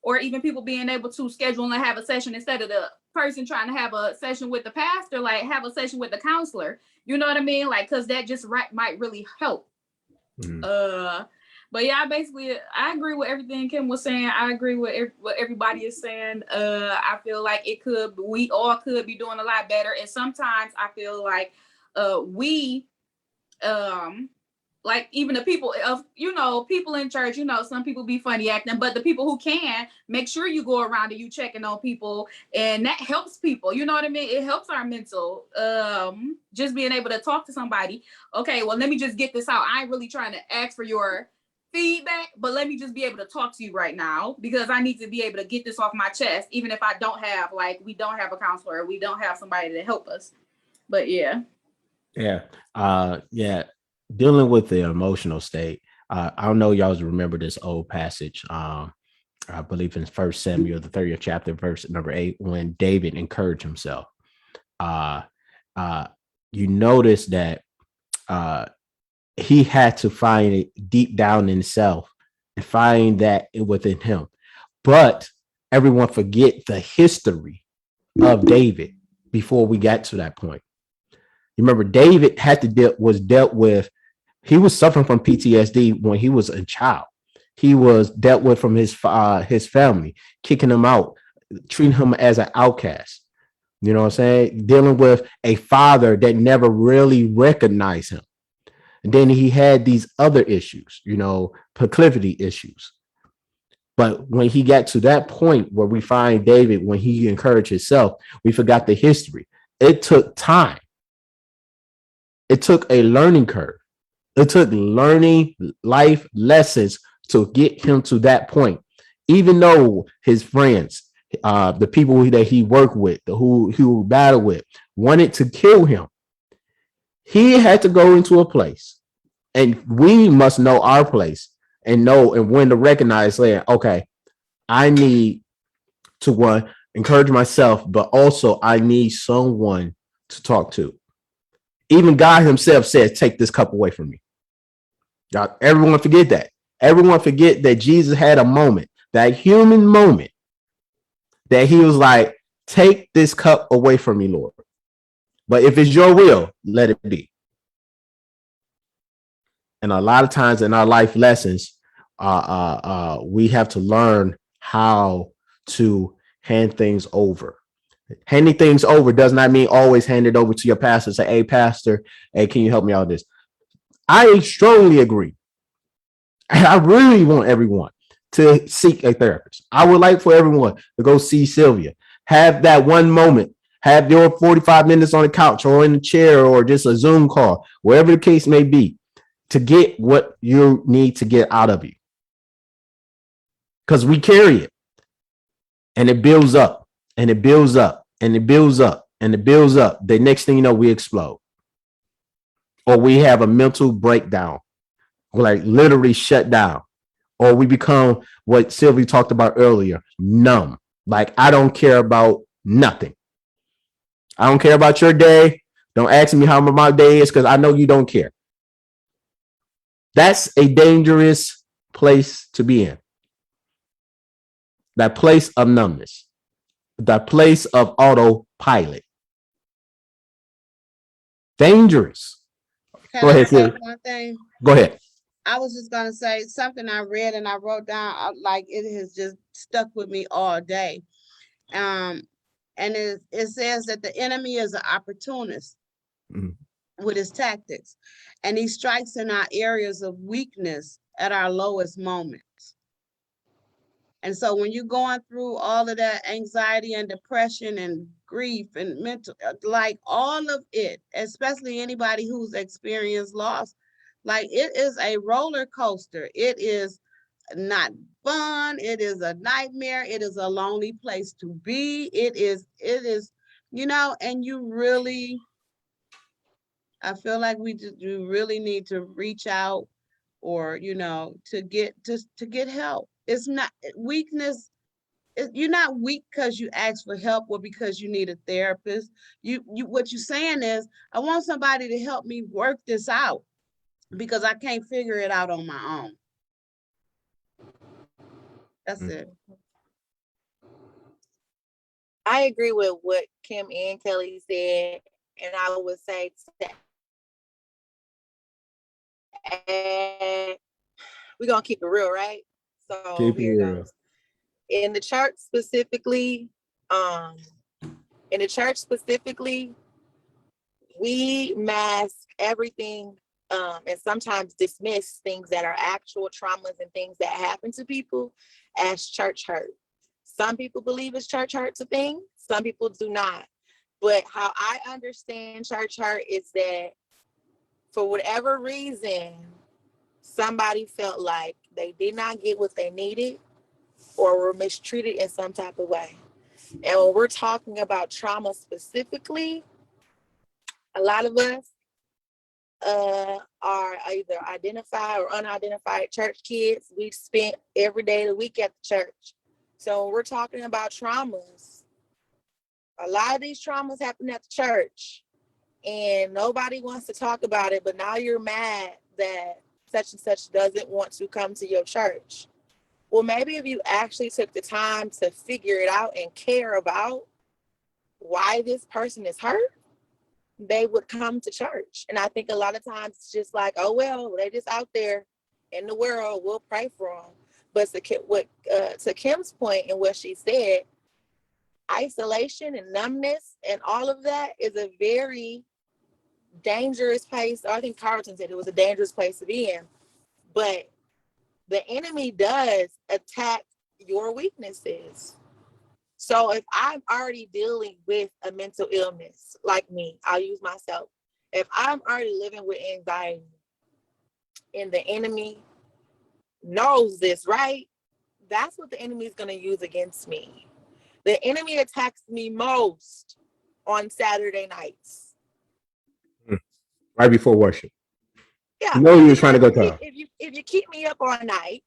or even people being able to schedule and have a session instead of the person trying to have a session with the pastor, like have a session with the counselor, you know what I mean? Like, cause that just might really help. But yeah, I agree with everything Kim was saying. I agree with what everybody is saying. I feel like we all could be doing a lot better. And sometimes I feel like we like even the people of, people in church, some people be funny acting, but the people who can, make sure you go around and you checking on people, and that helps people, you know what I mean? It helps our mental, just being able to talk to somebody. Okay, well, let me just get this out. I ain't really trying to ask for your feedback, but let me just be able to talk to you right now, because I need to be able to get this off my chest, even if I don't have, like, we don't have a counselor, we don't have somebody to help us. But yeah. Dealing with the emotional state. I don't know, y'all remember this old passage. I believe in 1 Samuel, the 30th chapter, verse number 8, when David encouraged himself. You notice that he had to find it deep down in himself and find that within him. But everyone forget the history of David before we got to that point. You remember, David he was suffering from PTSD when he was a child. He was dealt with from his family, kicking him out, treating him as an outcast. You know what I'm saying? Dealing with a father that never really recognized him. And then he had these other issues, proclivity issues. But when he got to that point where we find David, when he encouraged himself, we forgot the history. It took time. It took a learning curve. It took learning life lessons to get him to that point. Even though his friends, the people that he worked with, who he battled with, wanted to kill him, he had to go into a place. And we must know our place and know and when to recognize, saying, okay, I need to encourage myself, but also I need someone to talk to. Even God himself said, take this cup away from me. Y'all, everyone forget that. Everyone forget that Jesus had a moment, that human moment, that he was like, take this cup away from me, Lord. But if it's your will, let it be. And a lot of times in our life lessons, we have to learn how to hand things over. Handing things over does not mean always hand it over to your pastor. Say, hey, pastor, hey, can you help me out with this? I strongly agree. And I really want everyone to seek a therapist. I would like for everyone to go see Sylvia. Have that one moment. Have your 45 minutes on the couch or in the chair or just a Zoom call, wherever the case may be, to get what you need to get out of you. Because we carry it. And it builds up. And it builds up. And it builds up. And it builds up. The next thing you know, we explode. Or we have a mental breakdown. Like literally shut down. Or we become what Sylvia talked about earlier, numb. Like, I don't care about nothing. I don't care about your day. Don't ask me how my day is because I know you don't care. That's a dangerous place to be in. That place of numbness. That place of autopilot. Dangerous. Can Go I ahead, say Sylvia. one thing? Go ahead. I was just gonna say something I read and I wrote down, like it has just stuck with me all day. And it says that the enemy is an opportunist with his tactics, and he strikes in our areas of weakness at our lowest moments. And so when you're going through all of that anxiety and depression and grief and mental, like all of it, especially anybody who's experienced loss, like it is a roller coaster. It is not fun. It is a nightmare. It is a lonely place to be. It is, and you really, I feel like you really need to reach out or, to get help. It's not weakness. You're not weak because you ask for help or because you need a therapist. What you're saying is, I want somebody to help me work this out because I can't figure it out on my own. That's it. I agree with what Kim and Kelli said, and I would say we're gonna keep it real, right? So Keep it here real. goes. In the church specifically, we mask everything and sometimes dismiss things that are actual traumas and things that happen to people as church hurt. Some people believe it's church hurt's a thing. Some people do not. But how I understand church hurt is that for whatever reason, somebody felt like they did not get what they needed or were mistreated in some type of way. And when we're talking about trauma specifically, a lot of us are either identified or unidentified church kids. We spent every day of the week at the church. So when we're talking about traumas, a lot of these traumas happen at the church and nobody wants to talk about it, but now you're mad that such and such doesn't want to come to your church. Well, maybe if you actually took the time to figure it out and care about why this person is hurt, they would come to church. And I think a lot of times it's just like, oh, well, they're just out there in the world. We'll pray for them. But to Kim's point and what she said, isolation and numbness and all of that is a very dangerous place. I think Carlton said it was a dangerous place to be in. But the enemy does attack your weaknesses. So if I'm already dealing with a mental illness, like me, I'll use myself. If I'm already living with anxiety and the enemy knows this, right? That's what the enemy is going to use against me. The enemy attacks me most on Saturday nights. Right before worship. Yeah. You know you were trying to go to. If you keep me up all night,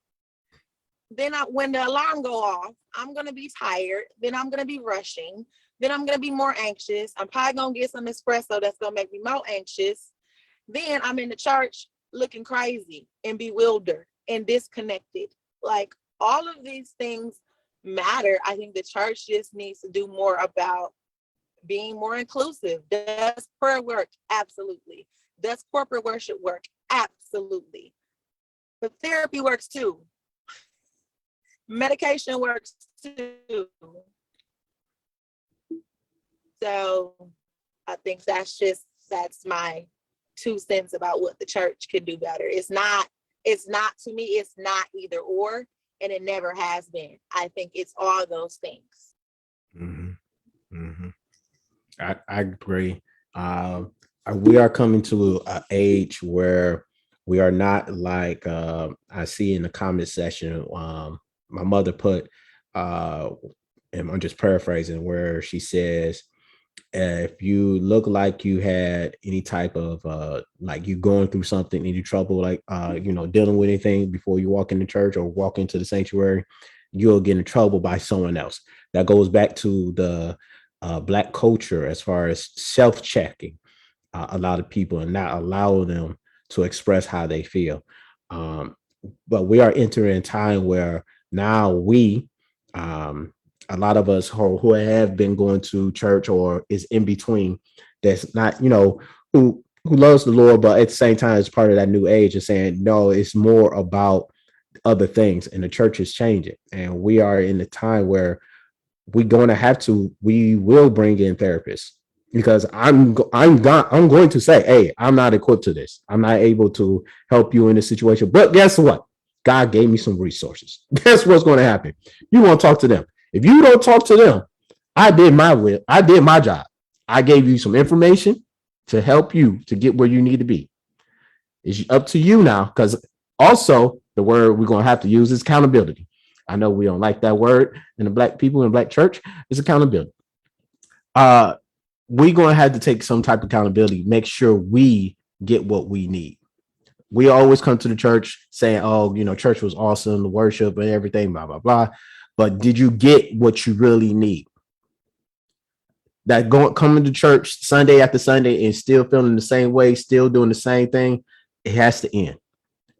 then when the alarm go off, I'm going to be tired. Then I'm going to be rushing. Then I'm going to be more anxious. I'm probably going to get some espresso that's going to make me more anxious. Then I'm in the church looking crazy and bewildered and disconnected. Like all of these things matter. I think the church just needs to do more about being more inclusive. Does prayer work? Absolutely. Does corporate worship work? Absolutely. But therapy works too. Medication works too. So I think that's my 2 cents about what the church could do better. It's not to me, it's not either or, and it never has been. I think it's all those things. Mm-hmm. Mm-hmm. I agree. We are coming to an age where we are not like I see in the comment section. My mother put, and I'm just paraphrasing, where she says, if you look like you had any type of like you going through something, any trouble, like dealing with anything before you walk into church or walk into the sanctuary, you'll get in trouble by someone else. That goes back to the Black culture as far as self-checking a lot of people and not allow them to express how they feel. But we are entering a time where now a lot of us who have been going to church or is in between, that's not, who loves the Lord, but at the same time is part of that new age and saying, no, it's more about other things. And the church is changing. And we are in a time where we will bring in therapists, because I'm going to say, hey, I'm not equipped to this. I'm not able to help you in this situation. But guess what? God gave me some resources. Guess what's going to happen? You want to talk to them. If you don't talk to them, I did my job. I gave you some information to help you to get where you need to be. It's up to you now, because also the word we're going to have to use is accountability. I know we don't like that word in the Black people in the Black church. It's accountability. We're going to have to take some type of accountability, make sure we get what we need. We always come to the church saying, oh, church was awesome, the worship and everything, blah, blah, blah. But did you get what you really need? That coming to church Sunday after Sunday and still feeling the same way, still doing the same thing, it has to end.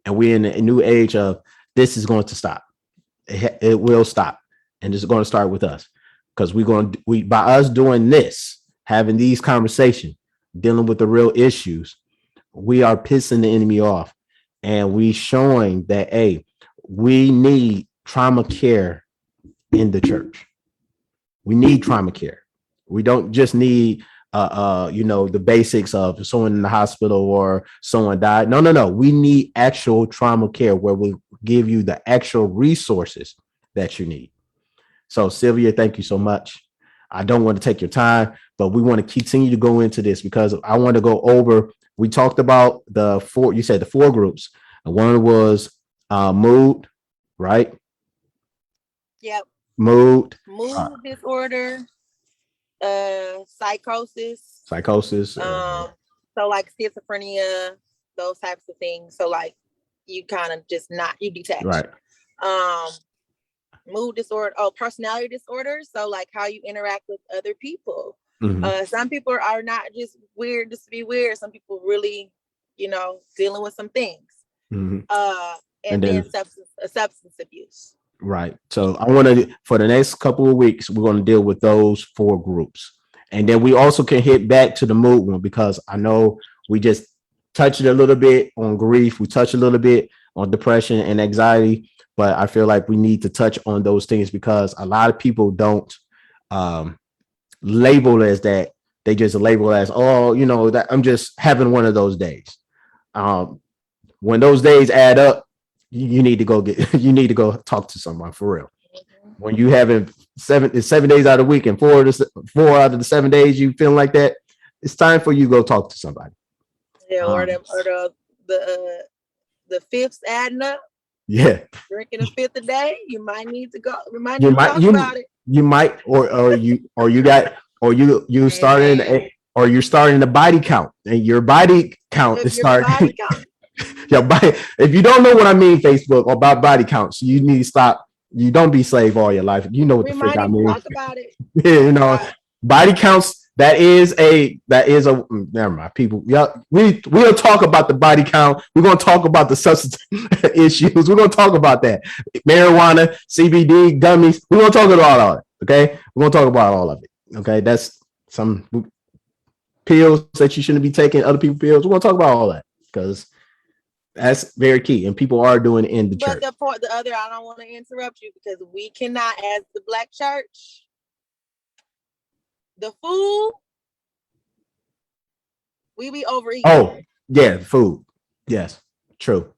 And we're in a new age of this is going to stop. It will stop. And it's going to start with us, because by us doing this, having these conversations, dealing with the real issues, we are pissing the enemy off, and we showing that, hey, we need trauma care in the church. We need trauma care. We don't just need the basics of someone in the hospital or someone died. No. We need actual trauma care where we give you the actual resources that you need. So Sylvia, thank you so much. I don't want to take your time, but we want to continue to go into this, because I want to go over, we talked about you said the 4 groups. One was mood, right? Yep. Mood disorder, psychosis. So like schizophrenia, those types of things. So like you kind of just you detach. Right. Mood disorder, personality disorder. So like how you interact with other people. Mm-hmm. Some people are not just weird just to be weird. Some people really, dealing with some things. Mm-hmm. And then substance abuse. Right. So I want to, for the next couple of weeks, we're going to deal with those 4 groups. And then we also can hit back to the mood one, because I know we just touched a little bit on grief. We touched a little bit on depression and anxiety, but I feel like we need to touch on those things, because a lot of people don't label as that. They just label as, that I'm just having one of those days. When those days add up, you need to go talk to someone for real. Mm-hmm. When you having 7 days out of the week and 4 out of the 7 days you feeling like that, it's time for you to go talk to somebody. Yeah, or the fifths adding up. Yeah, drinking a 5th a day, you might need to go. Talk about it. You might, you're starting the body count, and your body count is starting. Your body. If you don't know what I mean, Facebook, about body counts, you need to stop. You don't be slave all your life. You know what the freak I mean. Talk about it. Body counts that is a never mind, people. Yeah, we'll talk about the body count. We're gonna talk about the substance issues. We're gonna talk about that. Marijuana, CBD, gummies. We're gonna talk about all of it. Okay. We're gonna talk about all of it. Okay. That's some pills that you shouldn't be taking, other people's pills. We're gonna talk about all that because that's very key. And people are doing it in the church. But the other, I don't want to interrupt you because we cannot, as the Black church, the food, we be overeating. Oh, yeah, food. Yes, true.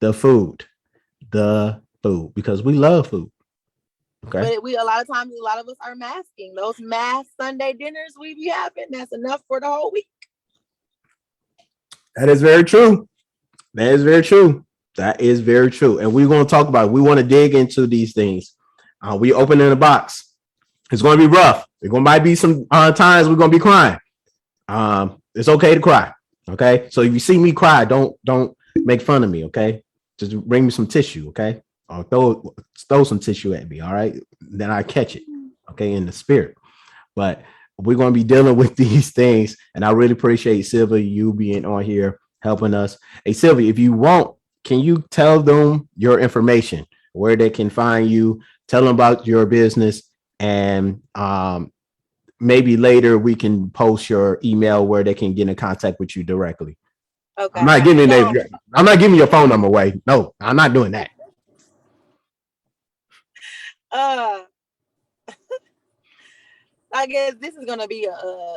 The food. Because we love food. Okay. But a lot of times, a lot of us are masking. Those mass Sunday dinners we be having, that's enough for the whole week. That is very true. That is very true. That is very true. And we're going to talk about it. We want to dig into these things. We open in the box. It's going to be rough. There might be some times we're going to be crying. It's okay to cry. Okay. So if you see me cry, don't make fun of me. Okay. Just bring me some tissue. Okay. Or throw some tissue at me. All right. Then I catch it. Okay. In the spirit. But we're going to be dealing with these things. And I really appreciate Sylvia, you being on here, helping us. Hey, Sylvia, if you want, can you tell them your information, where they can find you, tell them about your business, and maybe later we can post your email where they can get in contact with you directly. Okay. I'm not giving your phone number away. No, I'm not doing that. I guess this is gonna be a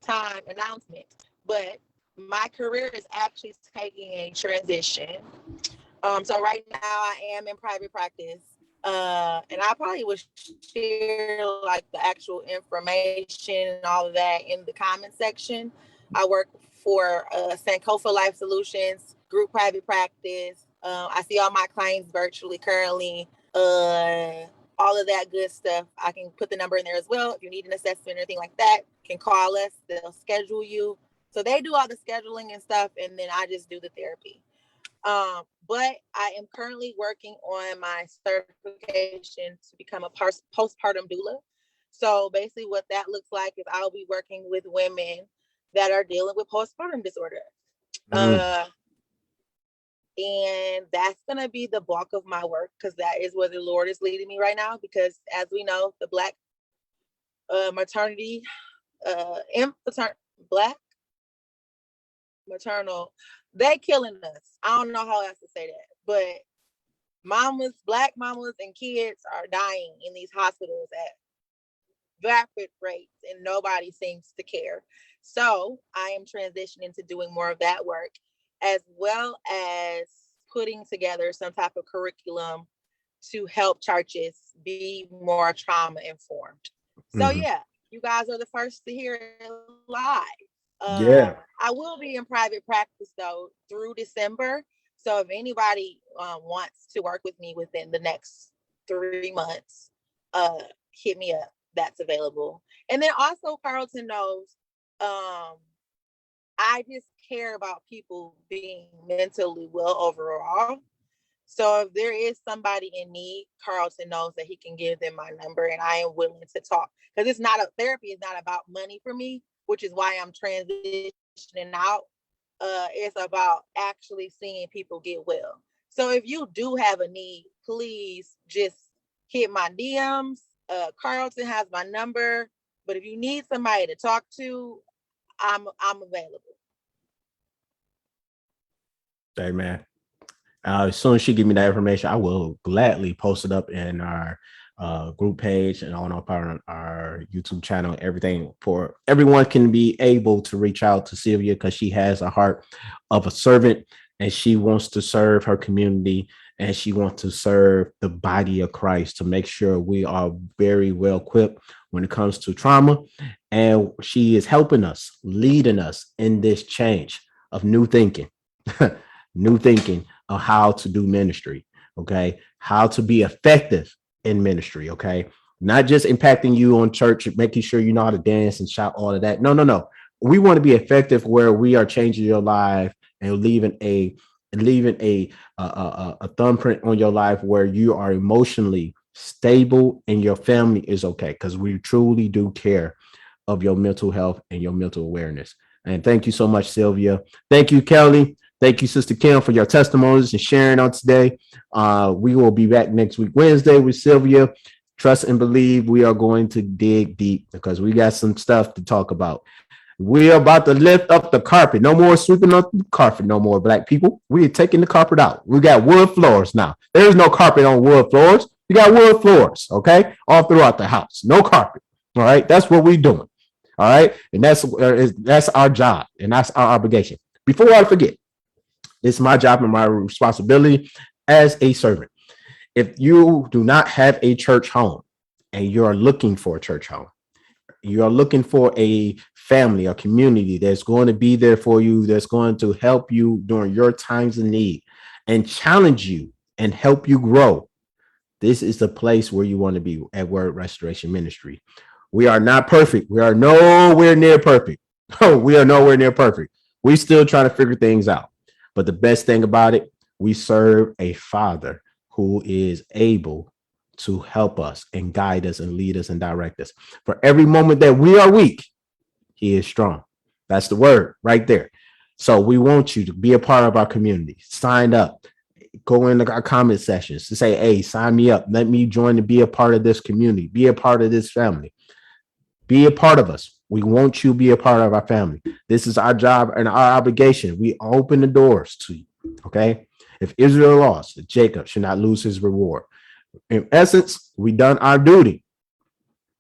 time announcement, but my career is actually taking a transition. So right now I am in private practice. And I probably would share like the actual information and all of that in the comment section. I work for Sankofa Life Solutions, group private practice. I see all my clients virtually currently. All of that good stuff. I can put the number in there as well. If you need an assessment or anything like that, you can call us. They'll schedule you. So they do all the scheduling and stuff, and then I just do the therapy. But I am currently working on my certification to become a postpartum doula. So basically what that looks like is I'll be working with women that are dealing with postpartum disorder. And that's going to be the bulk of my work because that is where the Lord is leading me right now. Because as we know, the Black maternity, Black maternal, they killing us. I don't know how else to say that, but Black mamas and kids are dying in these hospitals at rapid rates and nobody seems to care. So I am transitioning to doing more of that work, as well as putting together some type of curriculum to help churches be more trauma informed. So yeah, you guys are the first to hear it live. I will be in private practice though through December. So if anybody wants to work with me within the next 3 months, hit me up. That's available. And then also Carlton knows I just care about people being mentally well overall. So if there is somebody in need, Carlton knows that he can give them my number and I am willing to talk. Because therapy is not about money for me, which is why I'm transitioning out. It's about actually seeing people get well. So if you do have a need, please just hit my DMs. Carlton has my number, but if you need somebody to talk to, I'm available. Hey man, as soon as she give me that information, I will gladly post it up in our group page and on our YouTube channel. Everything for everyone can be able to reach out to Sylvia because she has a heart of a servant and she wants to serve her community and she wants to serve the body of Christ to make sure we are very well equipped when it comes to trauma. And she is helping us, leading us in this change of new thinking, new thinking of how to do ministry. Okay. How to be effective in ministry. Okay. Not just impacting you on church, making sure you know how to dance and shout, all of that. No. We want to be effective where we are changing your life and leaving a thumbprint on your life where you are emotionally stable, and your family is okay, because we truly do care of your mental health and your mental awareness. And thank you so much, Sylvia. Thank you, Kelly. Thank you, Sister Kim, for your testimonies and sharing on today. We will be back next week, Wednesday, with Sylvia. Trust and believe we are going to dig deep because we got some stuff to talk about. We are about to lift up the carpet. No more sweeping up the carpet no more, Black people. We are taking the carpet out. We got wood floors now. There's no carpet on wood floors. We got wood floors, okay? All throughout the house. No carpet, all right? That's what we're doing, all right? And that's our job, and that's our obligation. Before I forget, it's my job and my responsibility as a servant. If you do not have a church home and you're looking for a church home, you are looking for a family, a community that's going to be there for you, that's going to help you during your times of need and challenge you and help you grow, this is the place where you want to be at Word Restoration Ministry. We are not perfect. We are nowhere near perfect. We are nowhere near perfect. We still trying to figure things out. But the best thing about it, we serve a Father who is able to help us and guide us and lead us and direct us. For every moment that we are weak, he is strong. That's the word right there. So we want you to be a part of our community. Sign up. Go into our comment sessions to say, hey, sign me up. Let me join to be a part of this community. Be a part of this family. Be a part of us. We want you to be a part of our family. This is our job and our obligation. We open the doors to you, okay? If Israel lost, Jacob should not lose his reward. In essence, we done our duty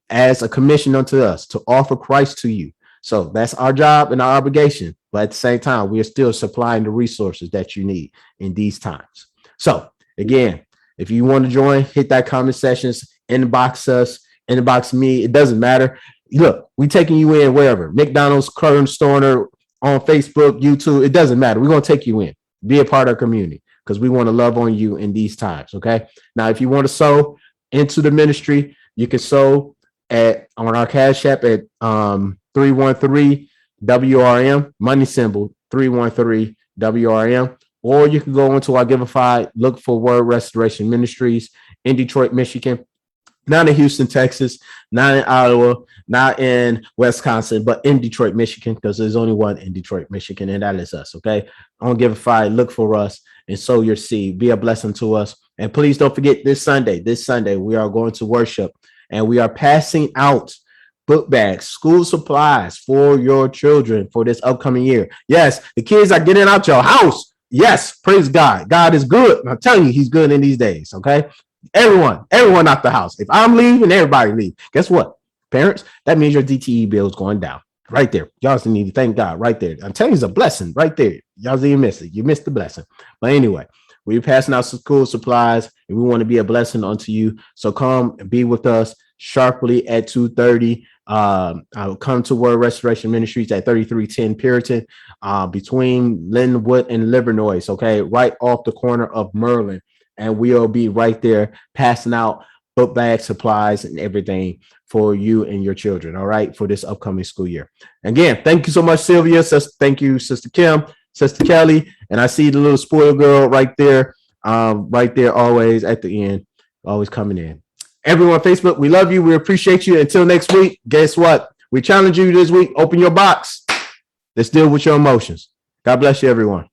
as a commission unto us to offer Christ to you. So that's our job and our obligation. But at the same time, we are still supplying the resources that you need in these times. So again, if you want to join, hit that comment sections, inbox us, inbox me. It doesn't matter. Look, we taking you in wherever. McDonald's, Current Stoner, on Facebook, YouTube. It doesn't matter. We're going to take you in. Be a part of our community because we want to love on you in these times. Okay. Now, if you want to sow into the ministry, you can sow on our Cash App at 313 WRM, money symbol 313 WRM, or you can go into our Giveify, look for Word Restoration Ministries in Detroit, Michigan. Not in Houston, Texas, not in Iowa, not in Wisconsin, but in Detroit, Michigan, because there's only one in Detroit, Michigan, and that is us, okay? On Giveify, look for us and sow your seed. Be a blessing to us. And please don't forget this Sunday, we are going to worship, and we are passing out book bags, school supplies for your children for this upcoming year. Yes, the kids are getting out your house. Yes, praise God. God is good. I'm telling you, he's good in these days, okay? Everyone out the house. If I'm leaving, everybody leave. Guess what? Parents, that means your DTE bill is going down right there. Y'all need to thank God right there. I'm telling you, it's a blessing right there. Y'all didn't miss it. You missed the blessing. But anyway, we're passing out school supplies and we want to be a blessing unto you. So come and be with us sharply at 2:30. I'll come to Word Restoration Ministries at 3310 Puritan, between Linwood and Livernois, okay, right off the corner of Merlin. And we'll be right there passing out book bag supplies and everything for you and your children, all right, for this upcoming school year. Again, thank you so much, Sylvia. Thank you, Sister Kim, Sister Kelly. And I see the little spoiled girl right there, always at the end, always coming in. Everyone on Facebook, we love you. We appreciate you. Until next week, guess what? We challenge you this week. Open your box. Let's deal with your emotions. God bless you, everyone.